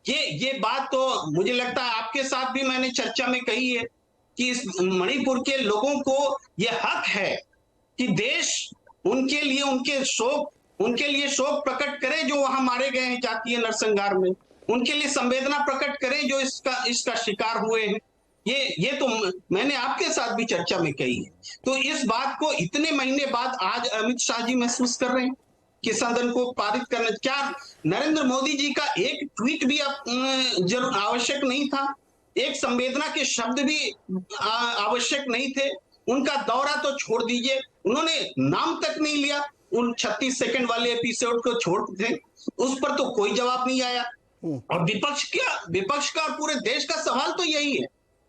ये बात तो मुझे लगता है आपके साथ भी मैंने चर्चा में कही है कि इस मणिपुर के लोगों को यह हक है कि देश उनके लिए शोक प्रकट करे जो वहां मारे गए हैं जातीय नरसंहार में, उनके लिए संवेदना प्रकट करे जो इसका शिकार हुए हैं। ये तो मैंने आपके साथ भी चर्चा में कही है। तो इस बात को इतने महीने बाद आज अमित शाह जी महसूस कर रहे हैं कि सदन को पारित करना, क्या नरेंद्र मोदी जी का एक ट्वीट भी जरूर आवश्यक नहीं था? एक संवेदना के शब्द भी आवश्यक नहीं थे? उनका दौरा तो छोड़ दीजिए, उन्होंने नाम तक नहीं लिया, उन 36 सेकंड वाले एपिसोड को छोड़ते थे, उस पर तो कोई जवाब नहीं आया। और विपक्ष का और पूरे देश का सवाल तो यही है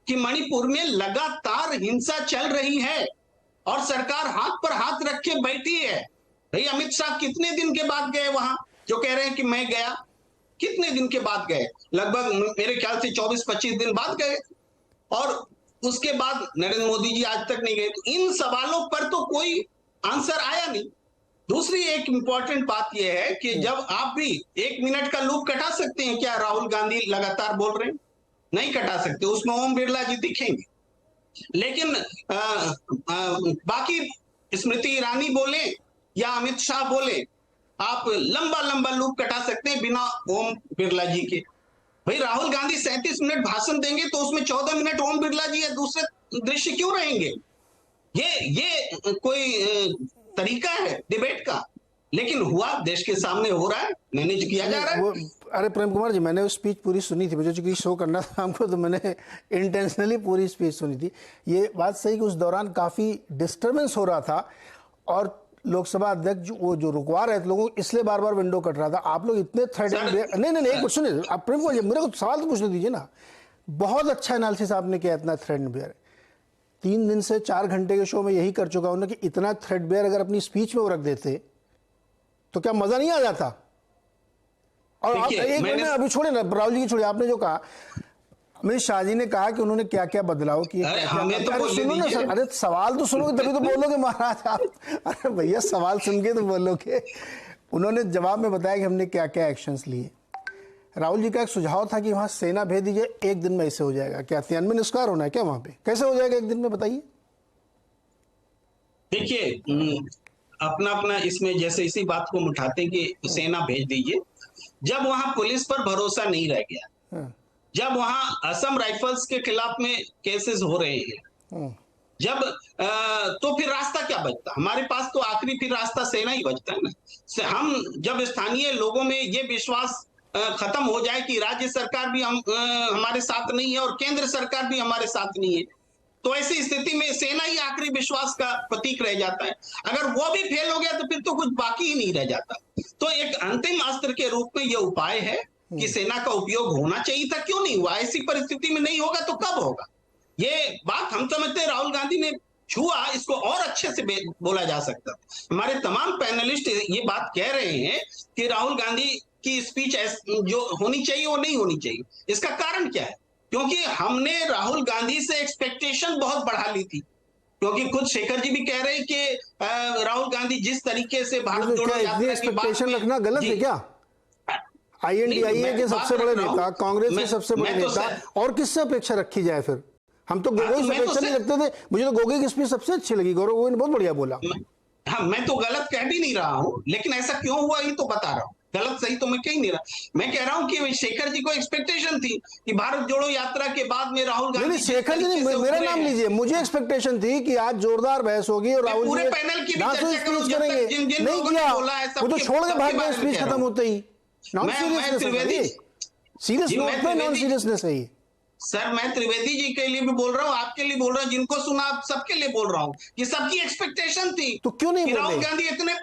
कि मणिपुर में लगातार हिंसा चल रही है और सरकार हाथ पर हाथ रख के बैठी है। भाई अमित शाह कितने दिन के बाद गए वहां, जो कह रहे हैं कि मैं गया, कितने दिन के बाद गए? लगभग मेरे ख्याल से 24-25 दिन बाद गए और उसके बाद नरेंद्र मोदी जी आज तक नहीं गए। तो इन सवालों पर तो कोई आंसर आया नहीं। दूसरी एक इंपॉर्टेंट बात यह है कि जब आप भी 1 मिनट का लूप कटा सकते हैं क्या? राहुल गांधी लगातार बोल रहे हैं, नहीं कटा सकते, उसमें ओम बिरला जी दिखेंगे, लेकिन बाकी स्मृति ईरानी बोले या अमित शाह बोले, आप लंबा लंबा लूप कटा सकते हैं बिना ओम बिरला जी के। भाई राहुल गांधी 37 मिनट भाषण देंगे तो उसमें 14 मिनट ओम बिरला जी या दूसरे दृश्य क्यों रहेंगे? ये कोई तरीका है डिबेट का? लेकिन हुआ, देश के सामने हो रहा है, मैनेज किया जा रहा है। अरे प्रेम कुमार जी, मैंने वो स्पीच पूरी सुनी थी, मुझे चूंकि शो करना था हमको, तो मैंने इंटेंशनली पूरी स्पीच सुनी थी। ये बात सही कि उस दौरान काफ़ी डिस्टर्बेंस हो रहा था और लोकसभा अध्यक्ष वो जो रुकवा रहे थे लोगों, इसलिए बार बार विंडो कट रहा था। आप लोग इतने थ्रेड नहीं, एक क्वेश्चन है, आप प्रेम कुमार जी मेरे को सवाल तो पूछने दीजिए ना। बहुत अच्छा एनालिसिस आपने किया, इतना थ्रेड बियर। 3 दिन से 4 घंटे के शो में यही कर चुका हूं कि इतना थ्रेडबेयर अगर अपनी स्पीच में वो रख देते तो क्या मजा नहीं आ जाता। और एक मिनट अभी छोड़े ना, राहुल जी की छोड़िए, आपने जो कहा अमित शाह जी ने कहा कि उन्होंने क्या क्या बदलाव किए, अरे सुनो ना सर, अरे सवाल तो सुनोगे तभी तो बोलोगे महाराज आप। अरे भैया सवाल सुन के तो बोलोगे। उन्होंने जवाब में बताया कि हमने क्या क्या एक्शंस लिए। राहुल जी का एक सुझाव था कि वहां सेना भेज दीजिए, 1 दिन में ऐसे हो जाएगा। क्या तियानवे निष्कार होना है क्या वहां पे? कैसे हो जाएगा 1 दिन में, बताइए। देखिए अपना अपना इसमें जैसे इसी बात को हम उठाते हैं कि सेना भेज दीजिए, जब वहां पुलिस पर भरोसा नहीं रह गया, जब वहां असम राइफल्स के खिलाफ में केसेस हो रहे हैं, जब तो फिर रास्ता क्या बचता? हमारे पास तो आखिरी फिर रास्ता सेना ही बचता है ना। हम जब स्थानीय लोगों में ये विश्वास खत्म हो जाए कि राज्य सरकार भी हमारे साथ नहीं है और केंद्र सरकार भी हमारे साथ नहीं है, तो ऐसी स्थिति में सेना ही आखिरी विश्वास का प्रतीक रह जाता है। अगर वो भी फेल हो गया तो फिर तो कुछ बाकी ही नहीं रह जाता। तो एक अंतिम अस्त्र के रूप में यह उपाय है कि सेना का उपयोग होना चाहिए था, क्यों नहीं हुआ? ऐसी परिस्थिति में नहीं होगा तो कब होगा? ये बात हम समझते हैं राहुल गांधी ने छुआ, इसको और अच्छे से बोला जा सकता। हमारे तमाम पैनलिस्ट ये बात कह रहे हैं कि राहुल गांधी की स्पीच जो होनी चाहिए वो नहीं होनी चाहिए। इसका कारण क्या है? क्योंकि हमने राहुल गांधी से एक्सपेक्टेशन बहुत बढ़ा ली थी, क्योंकि खुद शेखर जी भी कह रहे हैं कि राहुल गांधी जिस तरीके से भारत जोड़ो यात्रा की बात रखना गलत है क्या? INDIA के सबसे बड़े नेता, कांग्रेस के सबसे बड़े नेता, और किससे अपेक्षा रखी जाए फिर? हम तो गोगोई से अपेक्षा नहीं रखते थे। मुझे तो गोगोई की स्पीच सबसे अच्छी लगी, गौरव गोगोई ने बहुत बढ़िया बोला। हाँ, मैं तो गलत कह भी नहीं रहा हूं, लेकिन ऐसा क्यों हुआ ये तो बता रहा हूं। गलत सही तो मैं कह नहीं रहा। मैं कह रहा हूं कि शेखर जी को एक्सपेक्टेशन थी कि भारत जोड़ो यात्रा के बाद में राहुल गांधी, शेखर जी ने मेरा नाम लीजिए, मुझे एक्सपेक्टेशन थी कि आज जोरदार बहस होगी और राहुल पूरे पैनल की स्पीच करेंगे, नहीं किया। वो तो छोड़ के भाग गए स्पीच खत्म होते ही। नॉन सीरियसनेस, सीरियस नोट पे नॉन सीरियसनेस है ये। सर मैं त्रिवेदी जी के लिए भी बोल रहा हूँ, आपके लिए बोल रहा हूँ, जिनको सुना आप सबके लिए बोल रहा हूँ कि सबकी एक्सपेक्टेशन थी। तो क्यों नहीं राहुल गांधी इतने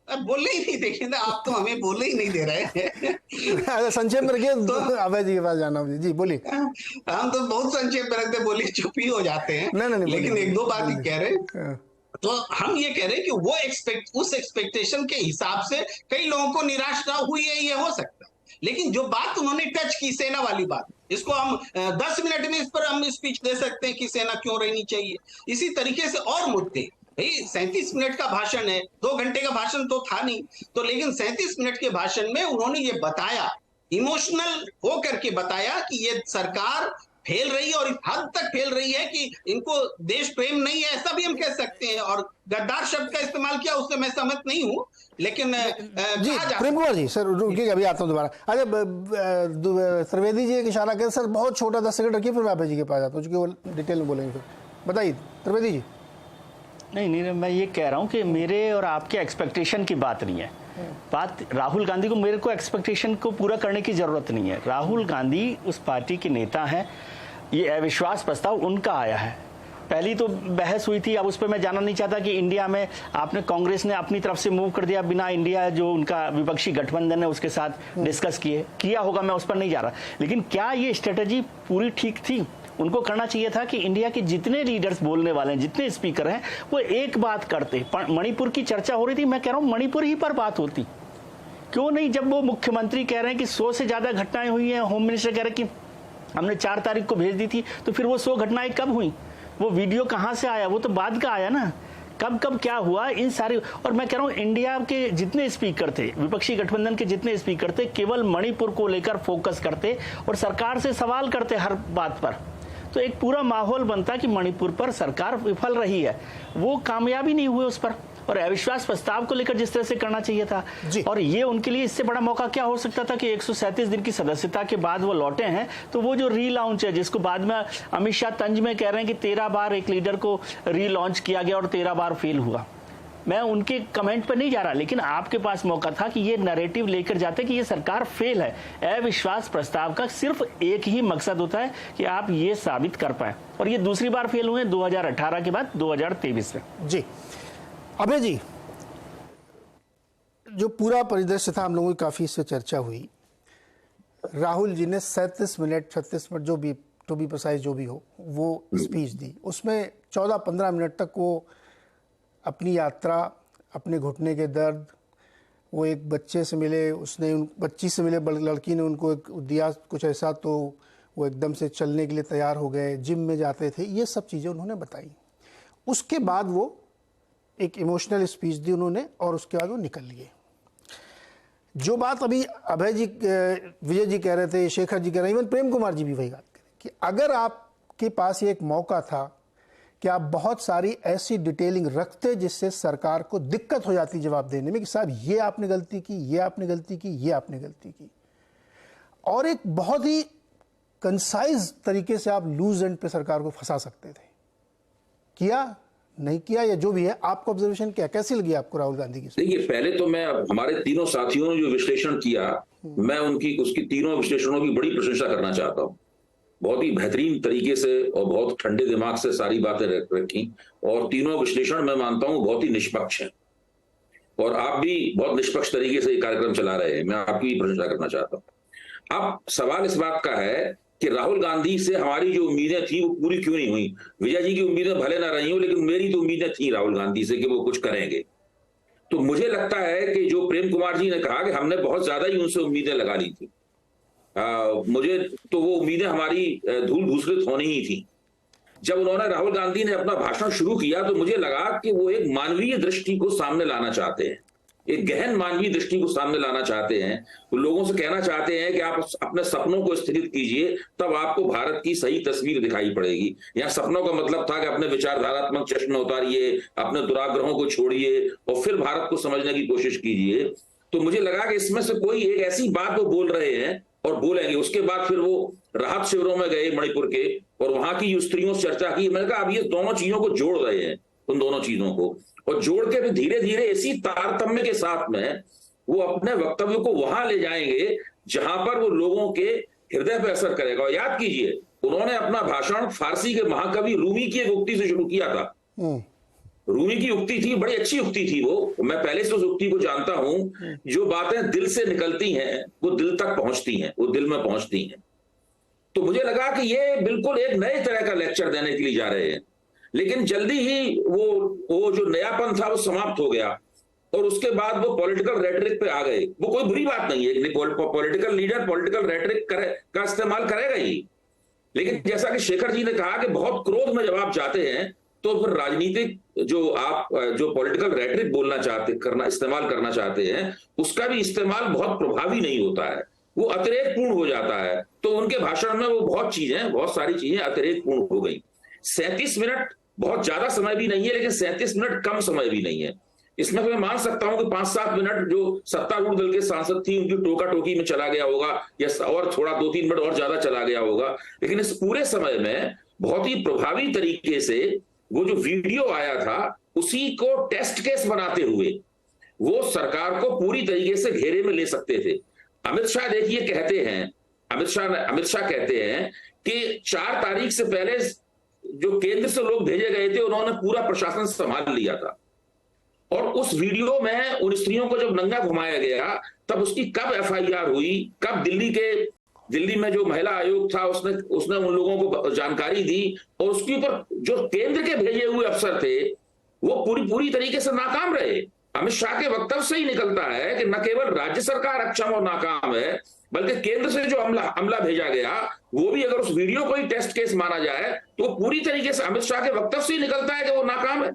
बोले ही नहीं, देखिए ना आप तो हमें बोले ही नहीं दे रहे हैं। संक्षेप में रखिए, तो अभय जी के पास जाना मुझे। जी बोलिए। हम तो बहुत संक्षेप में रखते, बोले चुप ही हो जाते हैं। नहीं, लेकिन एक दो बात ही कह रहे हैं। तो हम ये कह रहे हैं कि वो उस एक्सपेक्टेशन के हिसाब से कई लोगों को निराश ना हुई है, ये हो सकता है। लेकिन जो बात उन्होंने टच की सेना वाली बात, इसको हम 10 मिनट में इस पर हम स्पीच दे सकते हैं कि सेना क्यों रहनी चाहिए। इसी तरीके से और मुद्दे, भाई 37 मिनट का भाषण है, 2 घंटे का भाषण तो था नहीं, तो लेकिन 37 मिनट के भाषण में उन्होंने ये बताया, इमोशनल हो करके बताया कि ये सरकार फेल रही है और इस हद तक फेल रही है कि इनको देश प्रेम नहीं है, ऐसा भी हम कह सकते हैं। और गद्दार शब्द का इस्तेमाल किया, उससे मैं सहमत नहीं हूं, लेकिन जी प्रेम कुमार जी, सर रुकिए, अभी आता हूं दोबारा। अच्छा त्रिवेदी जी एक इशारा करें सर, बहुत छोटा 10 सेकंड रखिए, फिर मैं अभय जी के पास आता हूं, क्योंकि वो डिटेल में बोलेंगे। फिर बताइए त्रिवेदी जी। नहीं, मैं ये कह रहा हूँ कि मेरे और आपके एक्सपेक्टेशन की बात नहीं है। बात राहुल गांधी को, मेरे को एक्सपेक्टेशन को पूरा करने की जरूरत नहीं है। राहुल गांधी उस पार्टी के नेता हैं, ये अविश्वास प्रस्ताव उनका आया है। पहली तो बहस हुई थी, अब उस पर मैं जानना नहीं चाहता कि इंडिया में आपने, कांग्रेस ने अपनी तरफ से मूव कर दिया बिना इंडिया जो उनका विपक्षी गठबंधन है उसके साथ डिस्कस किया होगा, मैं उस पर नहीं जा रहा। लेकिन क्या ये स्ट्रेटजी पूरी ठीक थी? उनको करना चाहिए था कि इंडिया के जितने लीडर्स बोलने वाले हैं, जितने स्पीकर हैं, वो एक बात करते। मणिपुर की चर्चा हो रही थी, मैं कह रहा हूँ मणिपुर ही पर बात होती, क्यों नहीं? जब वो मुख्यमंत्री कह रहे हैं कि 100 से ज्यादा घटनाएं हुई हैं, होम मिनिस्टर कह रहे हैं कि हमने 4 तारीख को भेज दी थी, तो फिर वो 100 घटनाएं कब हुई? वो वीडियो कहां से आया? वो तो बाद का आया ना। कब क्या हुआ इन सारे। और मैं कह रहा हूं इंडिया के जितने स्पीकर थे, विपक्षी गठबंधन के जितने स्पीकर थे, केवल मणिपुर को लेकर फोकस करते और सरकार से सवाल करते हर बात पर, तो एक पूरा माहौल बनता कि मणिपुर पर सरकार विफल रही है। वो कामयाबी नहीं हुए उस पर, और अविश्वास प्रस्ताव को लेकर जिस तरह से करना चाहिए था। और ये उनके लिए इससे बड़ा मौका क्या हो सकता था कि 137 दिन की सदस्यता के बाद वो लौटे हैं, तो वो जो रीलॉन्च है, जिसको बाद में अमित शाह तंज में कह रहे हैं कि 13 बार एक लीडर को रीलॉन्च किया गया और 13 बार फेल हुआ। मैं उनके कमेंट पर नहीं जा रहा, लेकिन आपके पास मौका था कि ये नैरेटिव लेकर जाते कि ये सरकार फेल है। अविश्वास प्रस्ताव का सिर्फ एक ही मकसद होता है कि आप ये साबित कर पाए, और ये दूसरी बार फेल हुए 2018 के बाद 2023 में। जी अभय जी, जो पूरा परिदृश्य था, हम लोगों की काफी इससे चर्चा हुई। राहुल जी ने 37 मिनट 36 मिनट जो भी टू बी प्रिसाइज जो भी हो, वो स्पीच दी। उसमें 14-15 मिनट तक वो अपनी यात्रा, अपने घुटने के दर्द, वो एक बच्चे से मिले, उसने बच्ची से मिले, लड़की ने उनको एक दिया कुछ ऐसा, तो वो एकदम से चलने के लिए तैयार हो गए, जिम में जाते थे, ये सब चीज़ें उन्होंने बताई। उसके बाद वो एक इमोशनल स्पीच दी उन्होंने और उसके बाद वो निकल लिए। जो बात अभी अभय जी, विजय जी कह रहे थे, शेखर जी कह रहे हैं, इवन प्रेम कुमार जी भी वही बात करें कि अगर आपके पास ये एक मौका था कि आप बहुत सारी ऐसी डिटेलिंग रखते जिससे सरकार को दिक्कत हो जाती जवाब देने में कि साहब ये आपने गलती की, ये आपने गलती की, ये आपने गलती की, और एक बहुत ही कंसाइज तरीके से आप लूज एंड पे सरकार को फंसा सकते थे। किया नहीं किया, या जो भी है, आपको ऑब्जर्वेशन क्या, कैसी लगी आपको राहुल गांधी की? देखिए, पहले तो मैं हमारे तीनों साथियों ने जो विश्लेषण किया, मैं उसकी तीनों विश्लेषणों की बड़ी प्रशंसा करना चाहता हूं। बहुत ही बेहतरीन तरीके से और बहुत ठंडे दिमाग से सारी बातें रखी, और तीनों विश्लेषण मैं मानता हूं बहुत ही निष्पक्ष हैं, और आप भी बहुत निष्पक्ष तरीके से ये कार्यक्रम चला रहे हैं, मैं आपकी प्रशंसा करना चाहता हूं। अब सवाल इस बात का है कि राहुल गांधी से हमारी जो उम्मीदें थी वो पूरी क्यों नहीं हुई। विजय जी की उम्मीदें भले ना रही हो, लेकिन मेरी तो उम्मीदें थी राहुल गांधी से कि वो कुछ करेंगे। तो मुझे लगता है कि जो प्रेम कुमार जी ने कहा कि हमने बहुत ज्यादा ही उनसे उम्मीदें लगा ली थी, मुझे तो वो उम्मीदें हमारी धूल भूसरित होनी ही थी। जब उन्होंने, राहुल गांधी ने अपना भाषण शुरू किया, तो मुझे लगा कि वो एक मानवीय दृष्टि को सामने लाना चाहते हैं, एक गहन मानवीय दृष्टि को सामने लाना चाहते हैं। वो लोगों से कहना चाहते हैं कि आप अपने सपनों को स्थिरित कीजिए, तब आपको भारत की सही तस्वीर दिखाई पड़ेगी। यहाँ सपनों का मतलब था कि अपने विचारधारात्मक चश्मे उतारिए, अपने दुराग्रहों को छोड़िए और फिर भारत को समझने की कोशिश कीजिए। तो मुझे लगा कि इसमें से कोई एक ऐसी बात वो बोल रहे हैं और बोलेंगे। उसके बाद फिर वो राहत शिविरों में गए मणिपुर के, और वहां की स्त्रियों से चर्चा की। मैंने कहा अब ये दोनों चीजों को जोड़ रहे हैं, उन दोनों चीजों को, और जोड़ के भी धीरे धीरे इसी तारतम्य के साथ में वो अपने वक्तव्य को वहां ले जाएंगे जहां पर वो लोगों के हृदय पर असर करेगा। और याद कीजिए, उन्होंने अपना भाषण फारसी के महाकवि रूमी की एक उक्ति से शुरू किया था। रूमी की उक्ति थी, बड़ी अच्छी उक्ति थी वो, मैं पहले से उस उक्ति को जानता हूं। जो बातें दिल से निकलती हैं वो दिल तक पहुंचती हैं, वो दिल में पहुंचती हैं। तो मुझे लगा कि ये बिल्कुल एक नए तरह का लेक्चर देने के लिए जा रहे हैं, लेकिन जल्दी ही वो जो नयापन था वो समाप्त हो गया, और उसके बाद वो पॉलिटिकल रेटरिक पे आ गए। वो कोई बुरी बात नहीं है, पॉलिटिकल लीडर पॉलिटिकल रेटरिक का इस्तेमाल करेगा ही, लेकिन जैसा कि शेखर जी ने कहा कि बहुत क्रोध में जब आप जाते हैं तो फिर राजनीतिक जो पॉलिटिकल रेटरिक इस्तेमाल करना चाहते हैं, उसका भी इस्तेमाल बहुत प्रभावी नहीं होता है, वो अतिरेकपूर्ण हो जाता है। तो उनके भाषण में वो बहुत सारी चीजें अतिरेकपूर्ण हो गई। 37 मिनट बहुत ज्यादा समय भी नहीं है, लेकिन 37 मिनट कम समय भी नहीं है। इसमें मैं मान सकता हूं कि 5-7 मिनट जो सत्तारूढ़ दल के सांसद थी उनकी टोका टोकी में चला गया होगा, या और थोड़ा 2-3 मिनट और ज्यादा चला गया होगा, लेकिन इस पूरे समय में बहुत ही प्रभावी तरीके से वो जो वीडियो आया था उसी को टेस्ट केस बनाते हुए वो सरकार को पूरी तरीके से घेरे में ले सकते थे। अमित शाह देखिए कहते हैं, अमित शाह कहते हैं कि 4 तारीख से पहले जो केंद्र से लोग भेजे गए थे उन्होंने पूरा प्रशासन संभाल लिया था, और उस वीडियो में उन स्त्रियों को जब नंगा घुमाया गया तब उसकी कब FIR हुई, कब दिल्ली में जो महिला आयोग था उसने उन लोगों को जानकारी दी, और उसके ऊपर जो केंद्र के भेजे हुए अफसर थे वो पूरी तरीके से नाकाम रहे। अमित शाह के वक्तव्य से ही निकलता है कि न केवल राज्य सरकार अक्षम और नाकाम है, बल्कि केंद्र से जो अमला भेजा गया वो भी, अगर उस वीडियो को ही टेस्ट केस माना जाए तो पूरी तरीके से अमित शाह के वक्तव्य से ही निकलता है कि वो नाकाम है।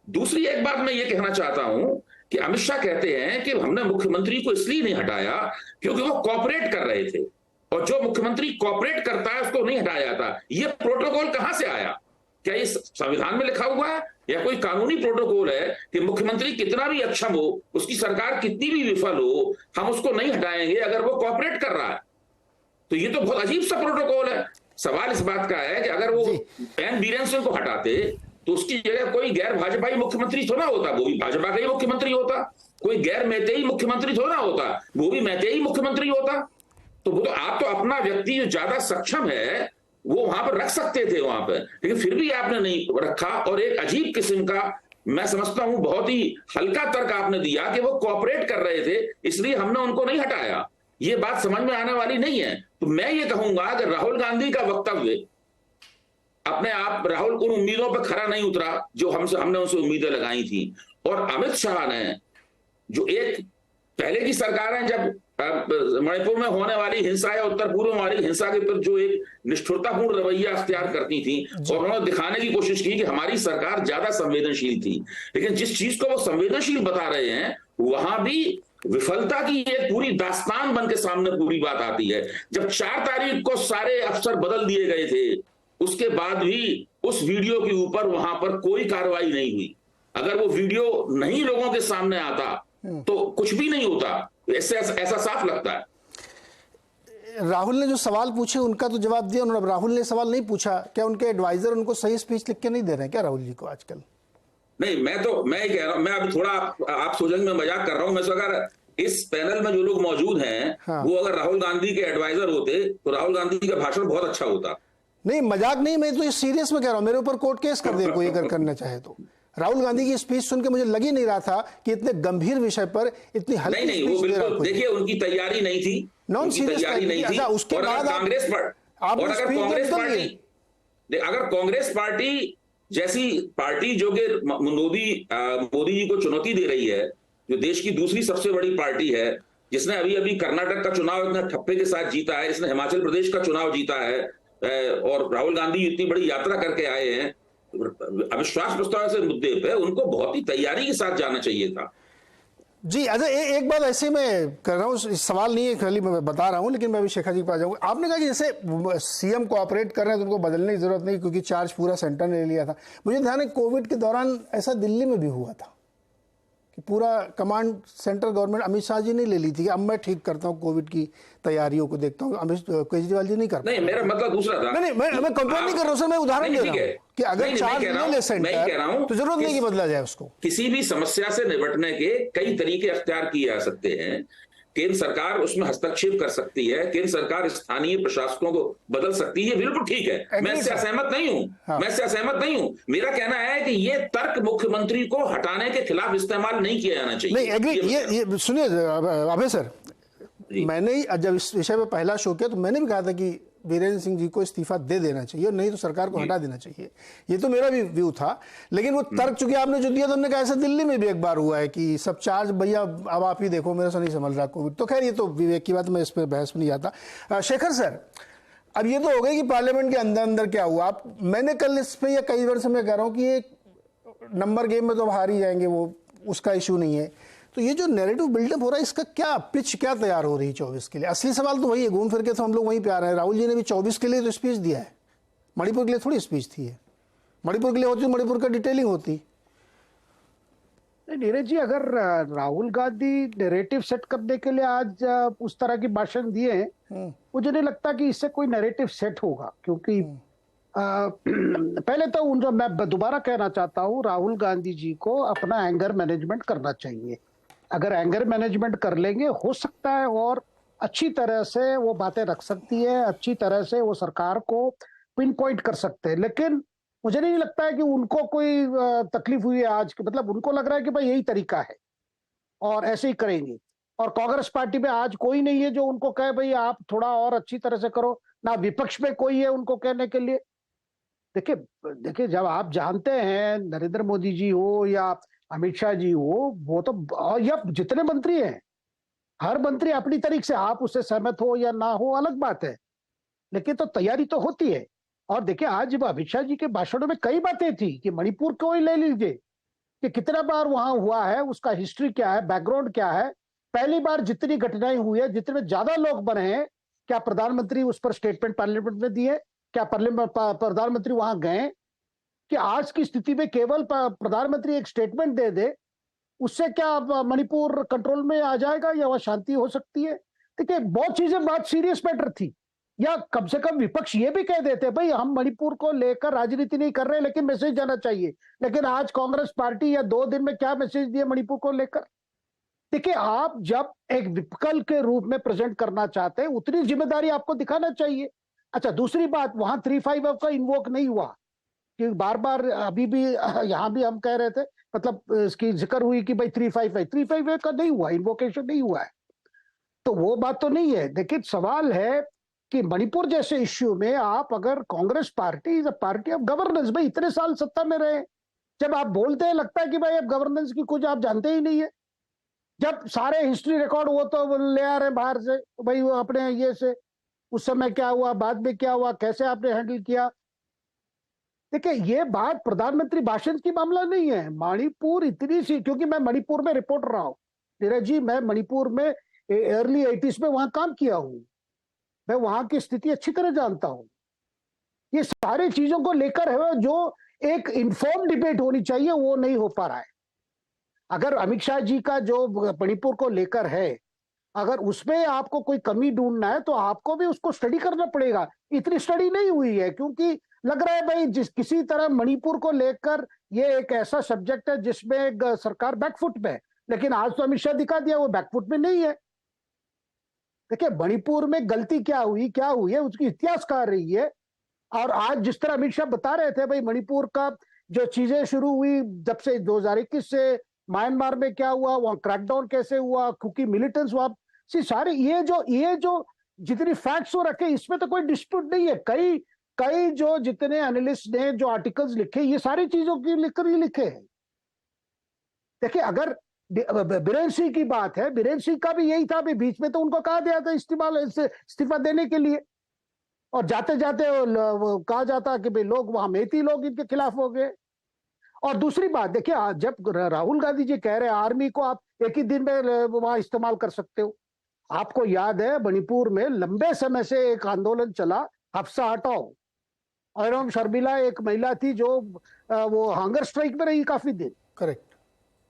दूसरी एक बात मैं ये कहना चाहता हूं कि अमित शाह कहते हैं कि हमने मुख्यमंत्री को इसलिए नहीं हटाया क्योंकि वो कॉपरेट कर रहे थे, और जो मुख्यमंत्री कॉपरेट करता है उसको नहीं हटाया जाता। ये प्रोटोकॉल कहां से आया? क्या ये संविधान में लिखा हुआ है या कोई कानूनी प्रोटोकॉल है कि मुख्यमंत्री कितना भी अक्षम हो, उसकी सरकार कितनी भी विफल हो, हम उसको नहीं हटाएंगे अगर वो कॉपरेट कर रहा है? तो ये तो बहुत अजीब सा प्रोटोकॉल है। सवाल इस बात का है कि अगर वो एन बीरेन सिंह को हटाते तो उसकी जगह कोई गैर भाजपाई मुख्यमंत्री थोड़ा होता, वो भी भाजपा का ही मुख्यमंत्री होता। कोई गैर मैतेई मुख्यमंत्री थोड़ा होता, वो भी मैतेई मुख्यमंत्री होता। तो वो तो आप तो अपना व्यक्ति जो ज्यादा सक्षम है वो वहां पर रख सकते थे वहां पर, लेकिन फिर भी आपने नहीं रखा, और एक अजीब किस्म का, मैं समझता हूं बहुत ही हल्का तर्क आपने दिया कि वो कॉपरेट कर रहे थे इसलिए हमने उनको नहीं हटाया। ये बात समझ में आने वाली नहीं है। तो मैं ये कहूंगा कि राहुल गांधी का वक्तव्य अपने आप, राहुल उन उम्मीदों पर खरा नहीं उतरा जो हमने उनसे उम्मीदें लगाई थी। और अमित शाह ने जो एक पहले की सरकार है, जब मणिपुर में होने वाली हिंसा या उत्तर पूर्व में वाली हिंसा के प्रति जो एक निष्ठुरतापूर्ण रवैया अख्तियार करती थी और उन्होंने दिखाने की कोशिश की कि हमारी सरकार ज्यादा संवेदनशील थी, लेकिन जिस चीज को वो संवेदनशील बता रहे हैं वहां भी विफलता की एक पूरी दास्तान बन के सामने पूरी बात आती है। जब 4 तारीख को सारे अफसर बदल दिए गए थे, उसके बाद भी उस वीडियो के ऊपर वहां पर कोई कार्रवाई नहीं हुई। अगर वो वीडियो नहीं लोगों के सामने आता तो कुछ भी नहीं होता, ऐसा साफ लगता है। राहुल ने जो सवाल पूछे उनका तो जवाब दिया उन्होंने। राहुल ने सवाल नहीं पूछा, क्या उनके एडवाइजर उनको सही स्पीच लिख के नहीं दे रहे हैं क्या राहुल जी को आजकल? नहीं, मैं कह रहा हूं, मैं अभी थोड़ा आप सोचेंगे मैं मजाक कर रहा हूं। मैं अगर इस पैनल में जो लोग मौजूद हैं हाँ। वो अगर राहुल गांधी के एडवाइजर होते तो राहुल गांधी का भाषण बहुत अच्छा होता। नहीं, मजाक नहीं, मैं तो ये सीरियस में कह रहा हूं। मेरे ऊपर कोर्ट केस कर दे कोई अगर करना चाहे तो। राहुल गांधी की स्पीच सुन के मुझे लग ही नहीं रहा था कि इतने गंभीर विषय पर इतनी हल्की नहीं, वो बिल्कुल, देखिए उनकी तैयारी नहीं थी, उनकी तैयारी नहीं थी। उसके बाद कांग्रेस अगर कांग्रेस पार्टी जैसी पार्टी जो कि मोदी जी को चुनौती दे रही है, जो देश की दूसरी सबसे बड़ी पार्टी है, जिसने अभी कर्नाटक का चुनाव इतना ठप्पे के साथ जीता है, इसने हिमाचल प्रदेश का चुनाव जीता है, और राहुल गांधी इतनी बड़ी यात्रा करके आए हैं, अविश्वास प्रस्ताव से मुद्दे पे उनको बहुत ही तैयारी के साथ जाना चाहिए था। जी अच्छा, एक बात ऐसे मैं कर रहा हूँ, सवाल नहीं है, खाली मैं बता रहा हूँ, लेकिन मैं अभी शेखर जी के पास जाऊँगा। आपने कहा कि जैसे सीएम कोऑपरेट कर रहे हैं तो उनको बदलने की जरूरत नहीं क्योंकि चार्ज पूरा सेंटर ने ले लिया था। मुझे ध्यान है कोविड के दौरान ऐसा दिल्ली में भी हुआ था कि पूरा command central government Amit Shah ji ने ले ली थी कि अब मैं ठीक करता हूँ, कोविड की तैयारियों को देखता हूँ, अमित केजरीवाल जी नहीं करते। नहीं, मेरा मतलब दूसरा था। नहीं, मैं कंपेयर नहीं कर रहा हूँ सर, मैं उदाहरण दे रहा हूँ कि अगर चार्ज ले ले सेंटर तो जरूरत नहीं कि बदला जाए उसको। किसी भी समस्या से निपटने के कई तरीके अख्तियार किए जा सकते हैं। केंद्र सरकार उसमें हस्तक्षेप कर सकती है, केंद्र सरकार स्थानीय प्रशासकों को बदल सकती है, बिल्कुल ठीक है, मैं इससे असहमत नहीं हूं। हाँ। मैं इससे असहमत नहीं हूं। मेरा कहना है कि ये तर्क मुख्यमंत्री को हटाने के खिलाफ इस्तेमाल नहीं किया जाना चाहिए। नहीं, एग्री। ये सुनिए अभय सर, मैंने ही जब इस विषय में पहला शो किया तो मैंने भी कहा था कि वीरेंद्र सिंह जी को इस्तीफा दे देना चाहिए और नहीं तो सरकार को हटा देना चाहिए। ये तो मेरा भी व्यू था, लेकिन वो तर्क चूंकि आपने जो दिया तो हमने कहा ऐसा दिल्ली में भी एक बार हुआ है कि सब चार्ज भैया अब आप ही देखो, मेरे से नहीं समझ रहा कोविड। तो खैर ये तो विवेक की बात, मैं इस पर बहस में नहीं आता। शेखर सर, अब ये तो हो गई कि पार्लियामेंट के अंदर क्या हुआ। आप, मैंने कल इस पर या कई बार से मैं कह रहा हूँ कि एक नंबर गेम में तो हार ही जाएंगे, वो उसका इशू नहीं है। तो ये जो नैरेटिव बिल्डअप हो रहा है, इसका क्या पिच क्या तैयार हो रही है 24 के लिए? असली सवाल तो वही है, घूम फिर के तो हम लोग वहीं पे आ रहे हैं। राहुल जी ने भी 24 के लिए तो स्पीच दिया है, मणिपुर के लिए थोड़ी स्पीच थी है। मणिपुर के लिए होती तो मणिपुर का डिटेलिंग होती। नीरज जी, अगर राहुल गांधी नैरेटिव सेट करने के लिए आज उस तरह की भाषण दिए हैं, मुझे नहीं लगता कि इससे कोई नैरेटिव सेट होगा, क्योंकि पहले तो उनको मैं दोबारा कहना चाहता हूँ, राहुल गांधी जी को अपना एंगर मैनेजमेंट करना चाहिए। अगर एंगर मैनेजमेंट कर लेंगे, हो सकता है और अच्छी तरह से वो बातें रख सकती है, अच्छी तरह से वो सरकार को पिन पॉइंट कर सकते हैं। लेकिन मुझे नहीं लगता है कि उनको कोई तकलीफ हुई है आज, मतलब उनको लग रहा है कि भाई यही तरीका है और ऐसे ही करेंगे। और कांग्रेस पार्टी में आज कोई नहीं है जो उनको कहे भाई आप थोड़ा और अच्छी तरह से करो, ना विपक्ष में कोई है उनको कहने के लिए। देखिए जब आप जानते हैं नरेंद्र मोदी जी हो या अमित शाह जी हो, वो तो या जितने मंत्री हैं, हर मंत्री अपनी तरीके से, आप उससे सहमत हो या ना हो अलग बात है, लेकिन तो तैयारी तो होती है। और देखिए आज अमित शाह जी के भाषणों में कई बातें थी कि मणिपुर को ही ले लीजिए कि कितना बार वहां हुआ है, उसका हिस्ट्री क्या है, बैकग्राउंड क्या है, पहली बार जितनी घटनाएं हुई है, जितने ज्यादा लोग बने हैं, क्या प्रधानमंत्री उस पर स्टेटमेंट पार्लियामेंट में दिए? क्या प्रधानमंत्री वहां गए? कि आज की स्थिति में केवल प्रधानमंत्री एक स्टेटमेंट दे दे, उससे क्या मणिपुर कंट्रोल में आ जाएगा या वह शांति हो सकती है? देखिए बहुत चीजें, बात सीरियस मैटर थी। या कम से कम विपक्ष ये भी कह देते भाई हम मणिपुर को लेकर राजनीति नहीं कर रहे, लेकिन मैसेज जाना चाहिए। लेकिन आज कांग्रेस पार्टी या 2 दिन में क्या मैसेज दिए मणिपुर को लेकर? देखिए आप जब एक विकल्प के रूप में प्रेजेंट करना चाहते हैं, उतनी जिम्मेदारी आपको दिखाना चाहिए। अच्छा, दूसरी बात, वहां 355 का इन्वोक नहीं हुआ, क्योंकि बार बार अभी भी यहां भी हम कह रहे थे, मतलब इसकी जिक्र हुई कि भाई 355 का नहीं हुआ, इन्वोकेशन नहीं हुआ है। तो वो बात तो नहीं है। देखिए सवाल है कि मणिपुर जैसे इश्यू में आप अगर Congress party is a party of governance, भाई इतने साल सत्ता में रहे, जब आप बोलते हैं लगता है कि भाई अब गवर्नेंस की कुछ आप जानते ही नहीं है। जब सारे हिस्ट्री रिकॉर्ड वो तो ले आ रहे हैं बाहर से, भाई वो अपने ये से उस समय क्या हुआ, बाद में क्या हुआ, कैसे आपने हैंडल किया। देखिए ये बात प्रधानमंत्री भाषण की मामला नहीं है। मणिपुर इतनी सी, क्योंकि मैं मणिपुर में रिपोर्टर रहा हूं नीरज जी, मैं मणिपुर में अर्ली 80s में वहां काम किया हूं, मैं वहां की स्थिति अच्छी तरह जानता हूं। ये सारी चीजों को लेकर है जो एक इन्फॉर्म डिबेट होनी चाहिए, वो नहीं हो पा रहा है। अगर अमित शाह जी का जो मणिपुर को लेकर है, अगर उसमें आपको कोई कमी ढूंढना है तो आपको भी उसको स्टडी करना पड़ेगा। इतनी स्टडी नहीं हुई है, क्योंकि लग रहा है भाई जिस किसी तरह मणिपुर को लेकर ये एक ऐसा सब्जेक्ट है जिसमें सरकार बैकफुट में है, लेकिन आज तो अमित शाह दिखा दिया वो बैकफुट में नहीं है। देखिए मणिपुर में गलती क्या हुई है उसकी इतिहासकार रही है। और आज जिस तरह अमित शाह बता रहे थे भाई मणिपुर का जो चीजें शुरू हुई जब से 2021 से म्यांमार में क्या हुआ, वहां क्रैकडाउन कैसे हुआ, कुकी मिलिटेंट्स वहां सारे ये जो जितनी फैक्ट्स हो रखे इसमें तो कोई डिस्प्यूट नहीं है। कई जो जितने एनालिस्ट ने जो आर्टिकल्स लिखे ये सारी चीजों की लिखकर ही लिखे हैं। देखिए अगर बीरेन सिंह की बात है, बीरेन सिंह का भी यही था, अभी बीच में तो उनको कहा गया था इस्तीफा देने के लिए, और जाते जाते कहा जाता कि भाई लोग वहां मेती लोग इनके खिलाफ हो गए। और दूसरी बात देखिए, जब राहुल गांधी जी कह रहे हैं आर्मी को आप एक ही दिन में वहां इस्तेमाल कर सकते हो, आपको याद है मणिपुर में लंबे समय से एक आंदोलन चला हफ्सा हटाओ, और शर्मिला एक महिला थी जो वो हंगर स्ट्राइक में रही काफी दिन। करेक्ट।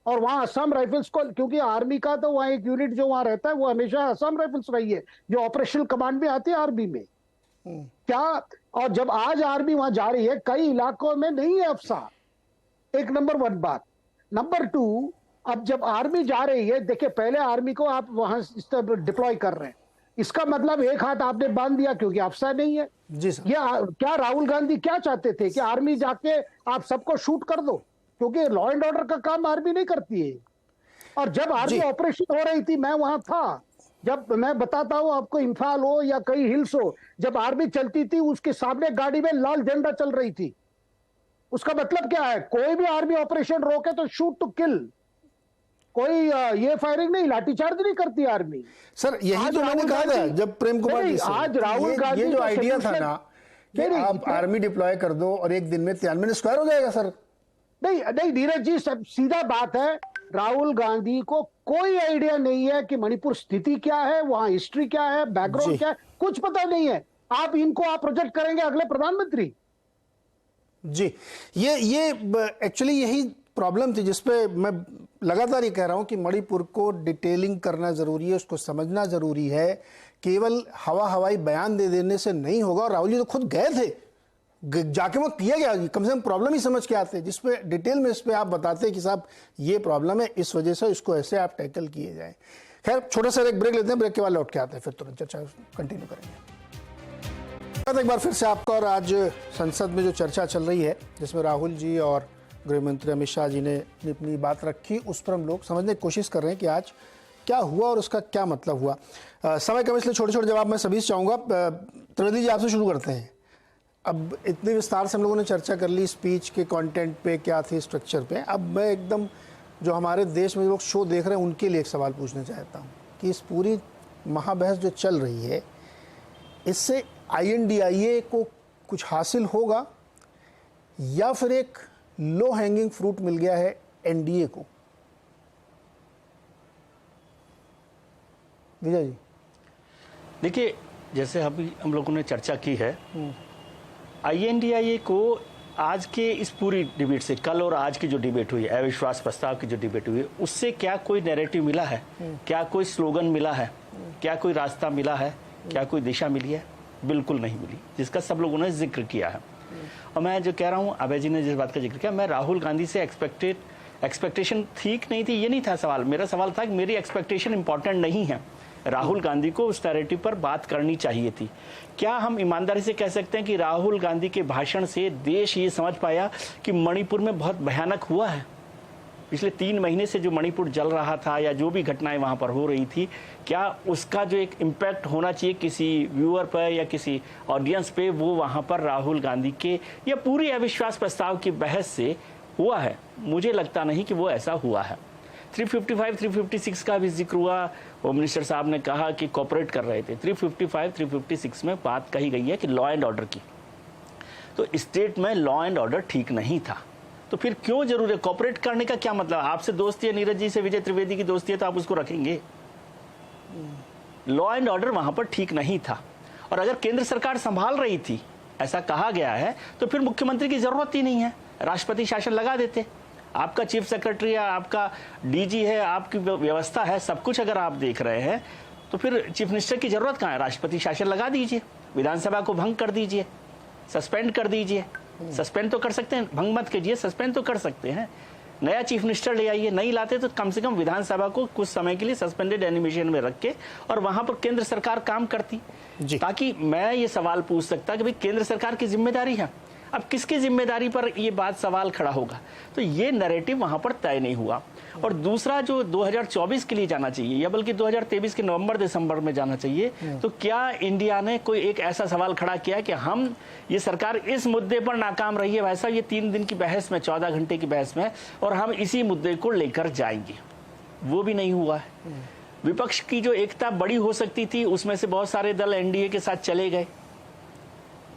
और वहां असम राइफल्स को, क्योंकि आर्मी का तो वहां एक यूनिट जो वहां रहता है वो हमेशा असम राइफल्स रही है, जो ऑपरेशनल कमांड में आती है आर्मी में। क्या, और जब आज आर्मी वहां जा रही है कई इलाकों में नहीं है अफसा, एक नंबर 1 बात। नंबर 2, अब जब आर्मी जा रही है, देखिए पहले आर्मी को आप वहां डिप्लॉय कर रहे हैं, इसका मतलब एक हाथ आपने बांध दिया क्योंकि अफसा नहीं है जी सर। क्या राहुल गांधी क्या चाहते थे कि आर्मी जाके आप सबको शूट कर दो, क्योंकि लॉ एंड ऑर्डर का काम आर्मी नहीं करती है। और जब आर्मी ऑपरेशन हो रही थी, मैं वहां था, जब मैं बताता हूं आपको, इम्फाल हो या कई हिल्स हो, जब आर्मी चलती थी उसके सामने गाड़ी में लाल झंडा चल रही थी। उसका मतलब क्या है, कोई भी आर्मी ऑपरेशन रोके तो शूट टू किल, कोई ये फायरिंग नहीं, लाठीचार्ज नहीं करती आर्मी। सर यही तो मैंने कहा था जब प्रेम कुमार जी से, आज राहुल गांधी ये जो आइडिया था ना कि आप आर्मी डिप्लॉय कर दो और एक दिन में तियानवे स्क्वायर हो जाएगा सर। नहीं नीरज जी, सब सीधा बात है, राहुल गांधी को कोई आइडिया नहीं है कि मणिपुर स्थिति क्या है, वहां हिस्ट्री क्या है, बैकग्राउंड क्या है, कुछ पता नहीं है। आप प्रोजेक्ट करेंगे अगले प्रधानमंत्री। जी, ये एक्चुअली यही प्रॉब्लम थी जिसपे मैं लगातार ये कह रहा हूं कि मणिपुर को डिटेलिंग करना जरूरी है, उसको समझना जरूरी है। केवल हवाई बयान दे देने से नहीं होगा। और राहुल जी तो खुद गए थे, जाके वो किया गया, कम से कम प्रॉब्लम ही समझ के आते, जिसपे डिटेल में इस पे आप बताते कि साहब ये प्रॉब्लम है, इस वजह से इसको ऐसे आप टैकल किए जाए। खैर छोटा सा एक ब्रेक लेते हैं, ब्रेक के बाद लौट के आते हैं, फिर तुरंत चर्चा कंटिन्यू करेंगे। एक बार फिर से आपका, और आज संसद में जो चर्चा चल रही है जिसमें राहुल जी और गृह मंत्री अमित शाह जी ने अपनी बात रखी, उस पर हम लोग समझने की कोशिश कर रहे हैं कि आज क्या हुआ और उसका क्या मतलब हुआ। समय कम, इसलिए छोटे छोटे जवाब मैं सभी से चाहूँगा। त्रिवेदी जी आपसे शुरू करते हैं। अब इतने विस्तार से हम लोगों ने चर्चा कर ली स्पीच के कंटेंट पे, क्या थी स्ट्रक्चर पे। अब मैं एकदम जो हमारे देश में लोग शो देख रहे हैं उनके लिए एक सवाल पूछना चाहता हूँ कि इस पूरी महाबहस जो चल रही है, इससे INDIA को कुछ हासिल होगा या फिर एक लो हैंगिंग फ्रूट मिल गया है NDA को? विजय जी। देखिए, जैसे अभी हम लोगों ने चर्चा की है, INDIA को आज के इस पूरी डिबेट से, कल और आज की जो डिबेट हुई, अविश्वास प्रस्ताव की जो डिबेट हुई, उससे क्या कोई नैरेटिव मिला है? क्या कोई स्लोगन मिला है? क्या कोई रास्ता मिला है? क्या कोई दिशा मिली है? बिल्कुल नहीं मिली, जिसका सब लोगों ने जिक्र किया है। और मैं जो कह रहा हूँ, अभय जी ने जिस बात का जिक्र किया, मैं राहुल गांधी से एक्सपेक्टेशन ठीक नहीं थी, ये नहीं था सवाल। मेरा सवाल था कि मेरी एक्सपेक्टेशन इंपॉर्टेंट नहीं है, राहुल गांधी को उस नैरेटिव पर बात करनी चाहिए थी। क्या हम ईमानदारी से कह सकते हैं कि राहुल गांधी के भाषण से देश ये समझ पाया कि मणिपुर में बहुत भयानक हुआ है? पिछले 3 महीने से जो मणिपुर जल रहा था या जो भी घटनाएं वहां पर हो रही थी, क्या उसका जो एक इम्पैक्ट होना चाहिए किसी व्यूअर पर या किसी ऑडियंस पे, वो वहां पर राहुल गांधी के या पूरी अविश्वास प्रस्ताव की बहस से हुआ है? मुझे लगता नहीं कि वो ऐसा हुआ है। 355, 356 का भी जिक्र हुआ। होम मिनिस्टर साहब ने कहा कि कोऑपरेट कर रहे थे। 355, 356 में बात कही गई है कि लॉ एंड ऑर्डर की, तो स्टेट में लॉ एंड ऑर्डर ठीक नहीं था, तो फिर क्यों जरूर है कोऑपरेट करने का? क्या मतलब? आपसे दोस्ती है नीरज जी से, विजय त्रिवेदी की दोस्ती है, तो आप उसको रखेंगे? लॉ एंड ऑर्डर वहां पर ठीक नहीं था, और अगर केंद्र सरकार संभाल रही थी, ऐसा कहा गया है, तो फिर मुख्यमंत्री की जरूरत ही नहीं है, राष्ट्रपति शासन लगा देते। आपका चीफ सेक्रेटरी है, आपका डीजी है, आपकी व्यवस्था है, सब कुछ अगर आप देख रहे हैं, तो फिर चीफ मिनिस्टर की जरूरत कहाँ है? राष्ट्रपति शासन लगा दीजिए, विधानसभा को भंग कर दीजिए, सस्पेंड कर दीजिए। सस्पेंड तो कर सकते हैं, भंग मत कीजिए, सस्पेंड तो कर सकते हैं। नया चीफ मिनिस्टर ले आइए, नहीं लाते तो कम से कम विधानसभा को कुछ समय के लिए सस्पेंडेड एनिमेशन में रख के और वहां पर केंद्र सरकार काम करती, ताकि मैं ये सवाल पूछ सकता कि भाई केंद्र सरकार की जिम्मेदारी है, अब किसकी जिम्मेदारी पर ये बात सवाल खड़ा होगा? तो ये नैरेटिव वहां पर तय नहीं हुआ। और दूसरा जो 2024 के लिए जाना चाहिए या बल्कि 2023 के नवंबर दिसंबर में जाना चाहिए, तो क्या इंडिया ने कोई एक ऐसा सवाल खड़ा किया कि हम ये सरकार इस मुद्दे पर नाकाम रही है, वैसा ये 3 दिन की बहस में, 14 घंटे की बहस में, और हम इसी मुद्दे को लेकर जाएंगे? वो भी नहीं हुआ है। विपक्ष की जो एकता बड़ी हो सकती थी, उसमें से बहुत सारे दल एनडीए के साथ चले गए।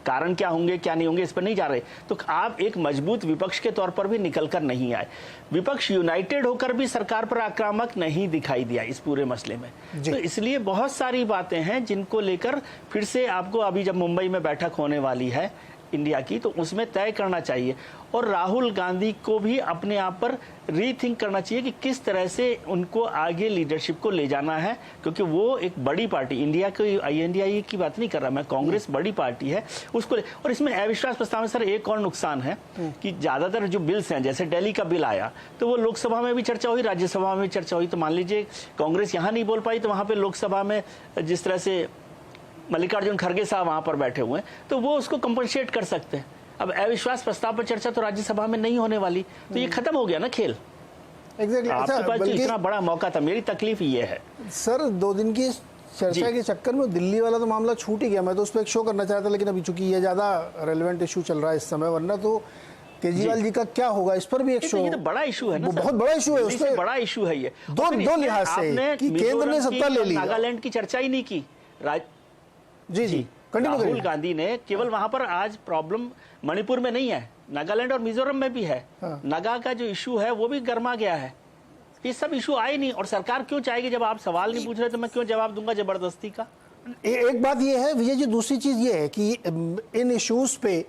कारण क्या होंगे क्या नहीं होंगे इस पर नहीं जा रहे, तो आप एक मजबूत विपक्ष के तौर पर भी निकल कर नहीं आए। विपक्ष यूनाइटेड होकर भी सरकार पर आक्रामक नहीं दिखाई दिया इस पूरे मसले में। तो इसलिए बहुत सारी बातें हैं जिनको लेकर फिर से आपको, अभी जब मुंबई में बैठक होने वाली है इंडिया की, तो उसमें तय करना चाहिए, और राहुल गांधी को भी अपने आप पर रीथिंक करना चाहिए कि किस तरह से उनको आगे लीडरशिप को ले जाना है, क्योंकि वो एक बड़ी पार्टी, इंडिया की INDIA की बात नहीं कर रहा मैं, कांग्रेस बड़ी पार्टी है उसको। और इसमें अविश्वास प्रस्ताव में सर एक और नुकसान है कि ज्यादातर जो बिल्स हैं, जैसे दिल्ली का बिल आया, तो वो लोकसभा में भी चर्चा हुई, राज्यसभा में भी चर्चा हुई, तो मान लीजिए कांग्रेस यहाँ नहीं बोल पाई, तो वहां पर लोकसभा में जिस तरह से मल्लिकार्जुन खड़गे साहब वहां पर बैठे हुए हैं, तो वो उसको कंपनसेट कर सकते हैं। अब अविश्वास प्रस्ताव पर चर्चा तो राज्यसभा में नहीं होने वाली, तो ये खत्म हो गया ना खेल। एग्जैक्टली। आपके पास जो इतना बड़ा मौका था, मेरी तकलीफ ये है सर, 2 दिन की चर्चा के चक्कर में दिल्ली वाला तो मामला छूट ही गया। मैं तो उस पर एक शो करना चाहता, लेकिन अभी चूंकि ये ज्यादा रेलेवेंट इशू चल रहा है इस समय, वरना तो केजरीवाल जी का क्या होगा इस पर भी एक शो। ये तो बड़ा इशू है ना, बहुत बड़ा इशू है, उसमें बड़ा इशू है ये। दो लिहाज से कि केंद्र ने सत्ता ले ली, नागालैंड की चर्चा ही नहीं की। जी राहुल गांधी ने केवल वहां पर, आज प्रॉब्लम मणिपुर में नहीं है, नागालैंड और मिजोरम में भी है। नागा का जो इशू है वो भी गर्मा गया है। ये सब इशू आए नहीं, और सरकार क्यों चाहेगी? जब आप सवाल नहीं पूछ रहे तो मैं क्यों जवाब दूंगा जबरदस्ती का? एक बात ये है विजय जी, दूसरी चीज ये है कि इन इश्यूज पे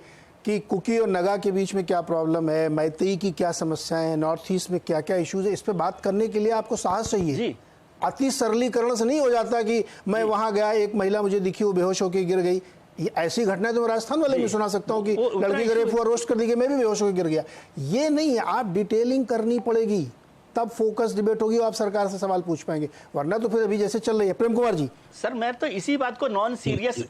कि कुकी और नगा के बीच में क्या प्रॉब्लम है, मैतेई की क्या समस्याएं हैं, नॉर्थ ईस्ट में क्या क्या इश्यूज है, इस पे बात करने के लिए आपको साहस चाहिए जी। अति सरलीकरण से नहीं हो जाता कि मैं वहां गया, एक महिला मुझे दिखी, वो बेहोश होकर गिर गई। ये ऐसी घटनाएं तो मैं राजस्थान वाले में सुना सकता हूं कि लड़की का रेप हुआ, रोस्ट कर दी गई, मैं भी बेहोश होकर गिर गया। ये नहीं है, आप डिटेलिंग करनी पड़ेगी, तब फोकस डिबेट होगी, आप सरकार से सवाल पूछ पाएंगे, वरना तो फिर अभी जैसे चल रही है। प्रेम कुमार जी। सर मैं तो इसी बात को नॉन सीरियस,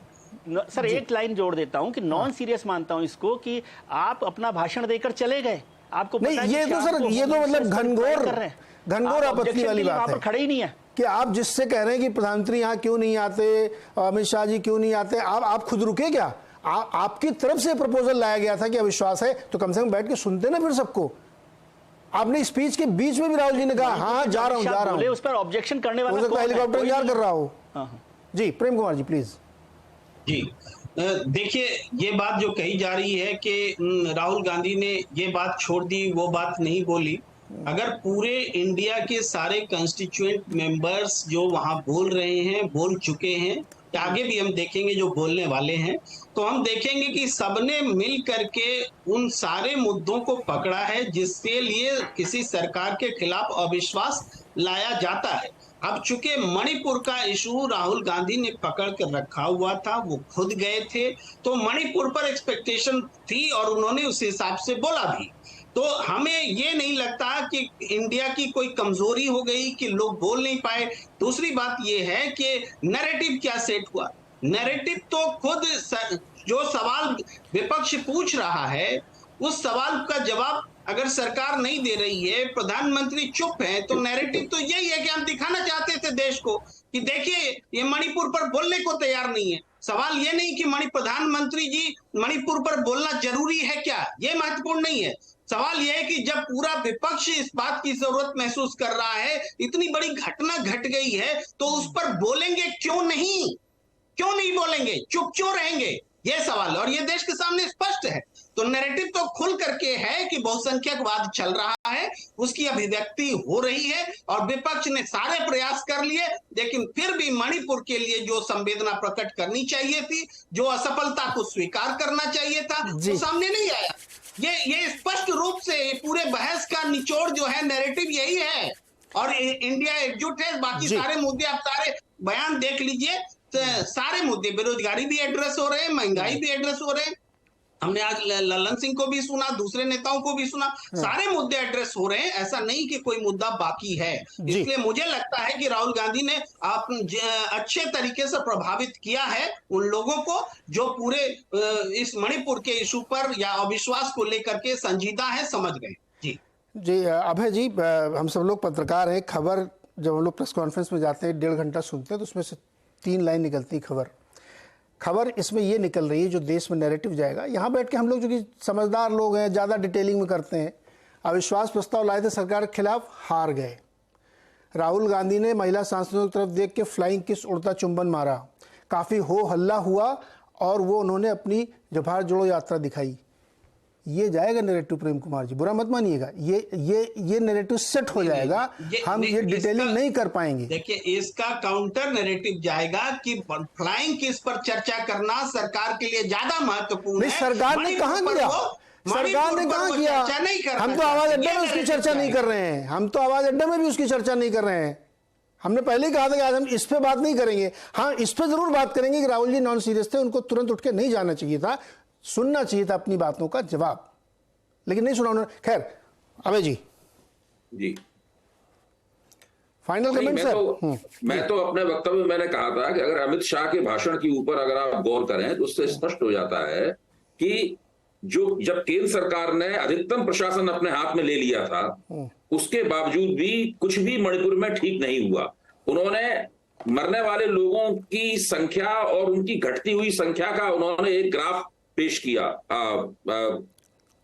सर एक लाइन जोड़ देता हूं कि नॉन सीरियस मानता हूं इसको, कि आप अपना भाषण देकर चले गए, आपको नहीं, ये तो सर ये तो मतलब घनघोर आपत्ति वाली बात है, खड़े ही नहीं है कि आप जिससे कह रहे हैं कि प्रधानमंत्री यहाँ क्यों नहीं आते, अमित शाह जी क्यों नहीं आते, आप खुद रुके क्या? आपकी तरफ से प्रपोजल लाया गया था कि अविश्वास है, तो कम से कम बैठ के सुनते ना फिर सबको। आपने स्पीच के बीच में भी राहुल जी ने कहा हाँ जा रहा हूँ, उस पर ऑब्जेक्शन करने वाला हेलीकॉप्टर इंतजार कर रहा हो। जी प्रेम कुमार जी प्लीज। जी देखिए, ये बात जो कही जा रही है कि राहुल गांधी ने ये बात छोड़ दी, वो बात नहीं बोली। अगर पूरे इंडिया के सारे कंस्टिट्यूएंट मेंबर्स जो वहां बोल रहे हैं, बोल चुके हैं, आगे भी हम देखेंगे जो बोलने वाले हैं, तो हम देखेंगे कि सबने मिल करके उन सारे मुद्दों को पकड़ा है जिसके लिए किसी सरकार के खिलाफ अविश्वास लाया जाता है। अब चूंकि मणिपुर का इशू राहुल गांधी ने पकड़ कर रखा हुआ था, वो खुद गए थे, तो मणिपुर पर एक्सपेक्टेशन थी और उन्होंने उस हिसाब से बोला भी। तो हमें ये नहीं लगता कि इंडिया की कोई कमजोरी हो गई कि लोग बोल नहीं पाए। दूसरी बात ये है कि नैरेटिव क्या सेट हुआ। नैरेटिव तो खुद जो सवाल विपक्ष पूछ रहा है, उस सवाल का जवाब अगर सरकार नहीं दे रही है, प्रधानमंत्री चुप है, तो नैरेटिव तो यही है कि हम दिखाना चाहते थे देश को कि देखिए ये मणिपुर पर बोलने को तैयार नहीं है। सवाल ये नहीं कि प्रधानमंत्री जी मणिपुर पर बोलना जरूरी है क्या, ये महत्वपूर्ण नहीं है। सवाल यह है कि जब पूरा विपक्ष इस बात की जरूरत महसूस कर रहा है, इतनी बड़ी घटना घट गई है, तो उस पर बोलेंगे क्यों नहीं? क्यों नहीं बोलेंगे? चुप क्यों रहेंगे? ये सवाल है और ये देश के सामने स्पष्ट है। तो नैरेटिव तो खुल करके है कि बहुसंख्यकवाद चल रहा है, उसकी अभिव्यक्ति हो रही है और विपक्ष ने सारे प्रयास कर लिए, लेकिन फिर भी मणिपुर के लिए जो संवेदना प्रकट करनी चाहिए थी, जो असफलता को स्वीकार करना चाहिए था, वो सामने नहीं आया। ये स्पष्ट रूप से पूरे बहस का निचोड़ जो है, नैरेटिव यही है। और इंडिया एकजुट है, बाकी सारे मुद्दे आप सारे बयान देख लीजिए, सारे मुद्दे, बेरोजगारी भी एड्रेस हो रहे हैं, महंगाई भी एड्रेस हो रहे हैं। हमने आज ललन सिंह को भी सुना, दूसरे नेताओं को भी सुना, सारे मुद्दे एड्रेस हो रहे हैं। ऐसा नहीं कि कोई मुद्दा बाकी है। इसलिए मुझे लगता है कि राहुल गांधी ने अच्छे तरीके से प्रभावित किया है उन लोगों को जो पूरे इस मणिपुर के इशू पर या अविश्वास को लेकर के संजीदा है, समझ गए। जी अभय जी, हम सब लोग पत्रकार हैं। खबर जब हम लोग प्रेस कॉन्फ्रेंस में जाते हैं, 1.5 घंटा सुनते हैं, तो उसमें से 3 लाइन निकलती खबर इसमें ये निकल रही है जो देश में नैरेटिव जाएगा। यहाँ बैठ के हम लोग जो कि समझदार लोग हैं, ज़्यादा डिटेलिंग में करते हैं, अविश्वास प्रस्ताव लाए थे सरकार के खिलाफ, हार गए। राहुल गांधी ने महिला सांसदों की तरफ देख के फ्लाइंग किस उड़ता चुंबन मारा, काफ़ी हो हल्ला हुआ और वो उन्होंने अपनी जवाहर जोड़ो यात्रा दिखाई। ये जाएगा नैरेटिव, प्रेम कुमार जी, बुरा मत मानिएगा, ये नैरेटिव सेट हो जाएगा। हम ये डिटेलिंग नहीं कर पाएंगे। देखिए, इसका काउंटर नैरेटिव जाएगा कि फ्लाइंग किस पर चर्चा करना सरकार के लिए ज्यादा महत्वपूर्ण है। सरकार ने कहां किया? सरकार ने कहां किया? हम तो आवाज अड्डा में उसकी चर्चा नहीं कर रहे हैं। हम तो आवाज अड्डा में भी उसकी चर्चा नहीं कर रहे हैं। हमने पहले ही कहा था कि आज हम इस पे बात नहीं करेंगे। हाँ, इस पे जरूर बात करेंगे कि राहुल जी नॉन सीरियस थे, उनको तुरंत उठ के नहीं जाना चाहिए था, सुनना चाहिए था अपनी बातों का जवाब, लेकिन नहीं सुना उन्होंने। खैर, अभय जी फाइनल कमेंट सर। मैं तो अपने वक्तव्य में मैंने कहा था कि अगर अमित शाह के भाषण के ऊपर अगर आप गौर करें तो उससे स्पष्ट हो जाता है कि जब केंद्र सरकार ने अधिकतम प्रशासन अपने हाथ में ले लिया था, उसके बावजूद भी कुछ भी मणिपुर में ठीक नहीं हुआ। उन्होंने मरने वाले लोगों की संख्या और उनकी घटती हुई संख्या का उन्होंने एक ग्राफ पेश किया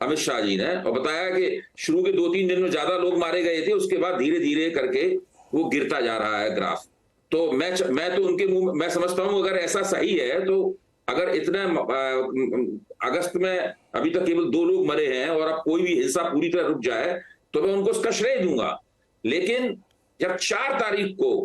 अमित शाह जी ने, और बताया कि शुरू के 2-3 दिन में ज्यादा लोग मारे गए थे, उसके बाद धीरे धीरे करके वो गिरता जा रहा है ग्राफ। तो मैं तो उनके मुंह मैं समझता हूं अगर ऐसा सही है तो अगर इतने अगस्त में अभी तक केवल 2 लोग मरे हैं और अब कोई भी हिंसा पूरी तरह रुक जाए तो मैं उनको उसका श्रेय दूंगा। लेकिन जब 4 तारीख को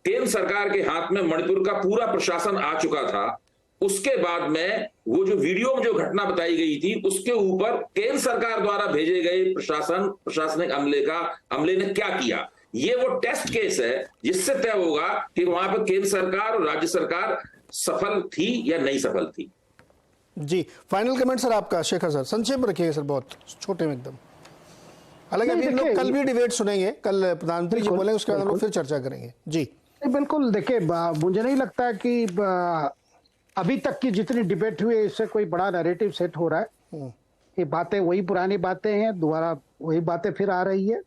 केंद्र सरकार के हाथ में मणिपुर का पूरा प्रशासन आ चुका था, उसके बाद में वो जो वीडियो में जो घटना बताई गई थी उसके ऊपर केंद्र सरकार द्वारा भेजे गए प्रशासनिक अमले ने क्या किया, ये वो टेस्ट केस है जिससे तय होगा कि वहां पर केंद्र सरकार और राज्य सरकार सफल थी या नहीं सफल थी। जी, फाइनल कमेंट सर आपका, शेखर सर, संक्षेप में रखिएगा सर, बहुत छोटे में एकदम। हालांकि अभी लोग कल भी डिबेट सुनेंगे, कल प्रधानमंत्री जी बोलेंगे, उसके बाद हम लोग फिर चर्चा करेंगे। जी बिल्कुल, देखिए मुझे नहीं लगता कि अभी तक की जितनी डिबेट हुई है इससे कोई बड़ा नैरेटिव सेट हो रहा है। ये बातें वही पुरानी बातें हैं, दोबारा वही बातें फिर आ रही है।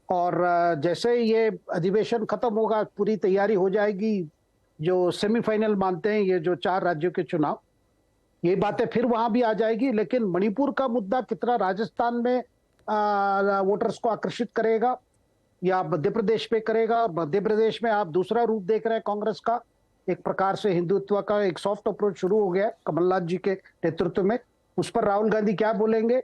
और जैसे ये अधिवेशन खत्म होगा, पूरी तैयारी हो जाएगी, जो सेमीफाइनल मानते हैं ये जो 4 राज्यों के चुनाव, ये बातें फिर वहां भी आ जाएगी। लेकिन मणिपुर का मुद्दा कितना राजस्थान में वोटर्स को आकर्षित करेगा या मध्य प्रदेश पे करेगा, और मध्य प्रदेश में आप दूसरा रूप देख रहे हैं कांग्रेस का, एक प्रकार से हिंदुत्व का एक सॉफ्ट अप्रोच शुरू हो गया है कमलनाथ जी के नेतृत्व में। उस पर राहुल गांधी क्या बोलेंगे?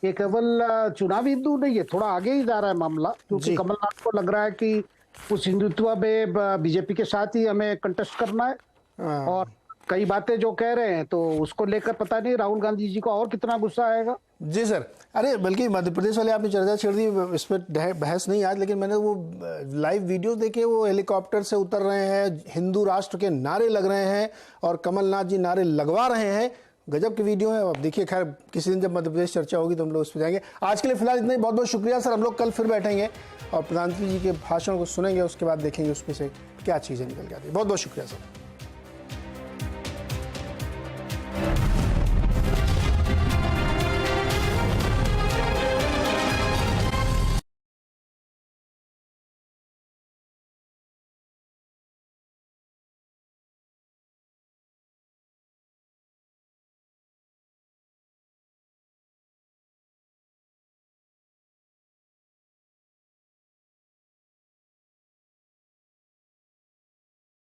ये केवल चुनावी हिंदू नहीं है, थोड़ा आगे ही जा रहा है मामला, क्योंकि कमलनाथ को लग रहा है कि उस हिंदुत्व में बीजेपी के साथ ही हमें कंटेस्ट करना है। और कई बातें जो कह रहे हैं तो उसको लेकर पता नहीं राहुल गांधी जी को और कितना गुस्सा आएगा। जी सर, अरे बल्कि मध्य प्रदेश वाले आपने चर्चा छेड़ दी, इस पर बहस नहीं आज, लेकिन मैंने वो लाइव वीडियो देखे, वो हेलीकॉप्टर से उतर रहे हैं, हिंदू राष्ट्र के नारे लग रहे हैं और कमलनाथ जी नारे लगवा रहे हैं। गजब की वीडियो है। अब देखिए, खैर किसी दिन जब मध्य प्रदेश चर्चा होगी तो हम लोग उस पर जाएंगे। आज के लिए फिलहाल इतना ही, बहुत बहुत शुक्रिया सर। हम लोग कल फिर बैठेंगे और प्रधानमंत्री जी के भाषण को सुनेंगे, उसके बाद देखेंगे उसमें से क्या चीज़ें निकल के आती है। बहुत बहुत शुक्रिया सर।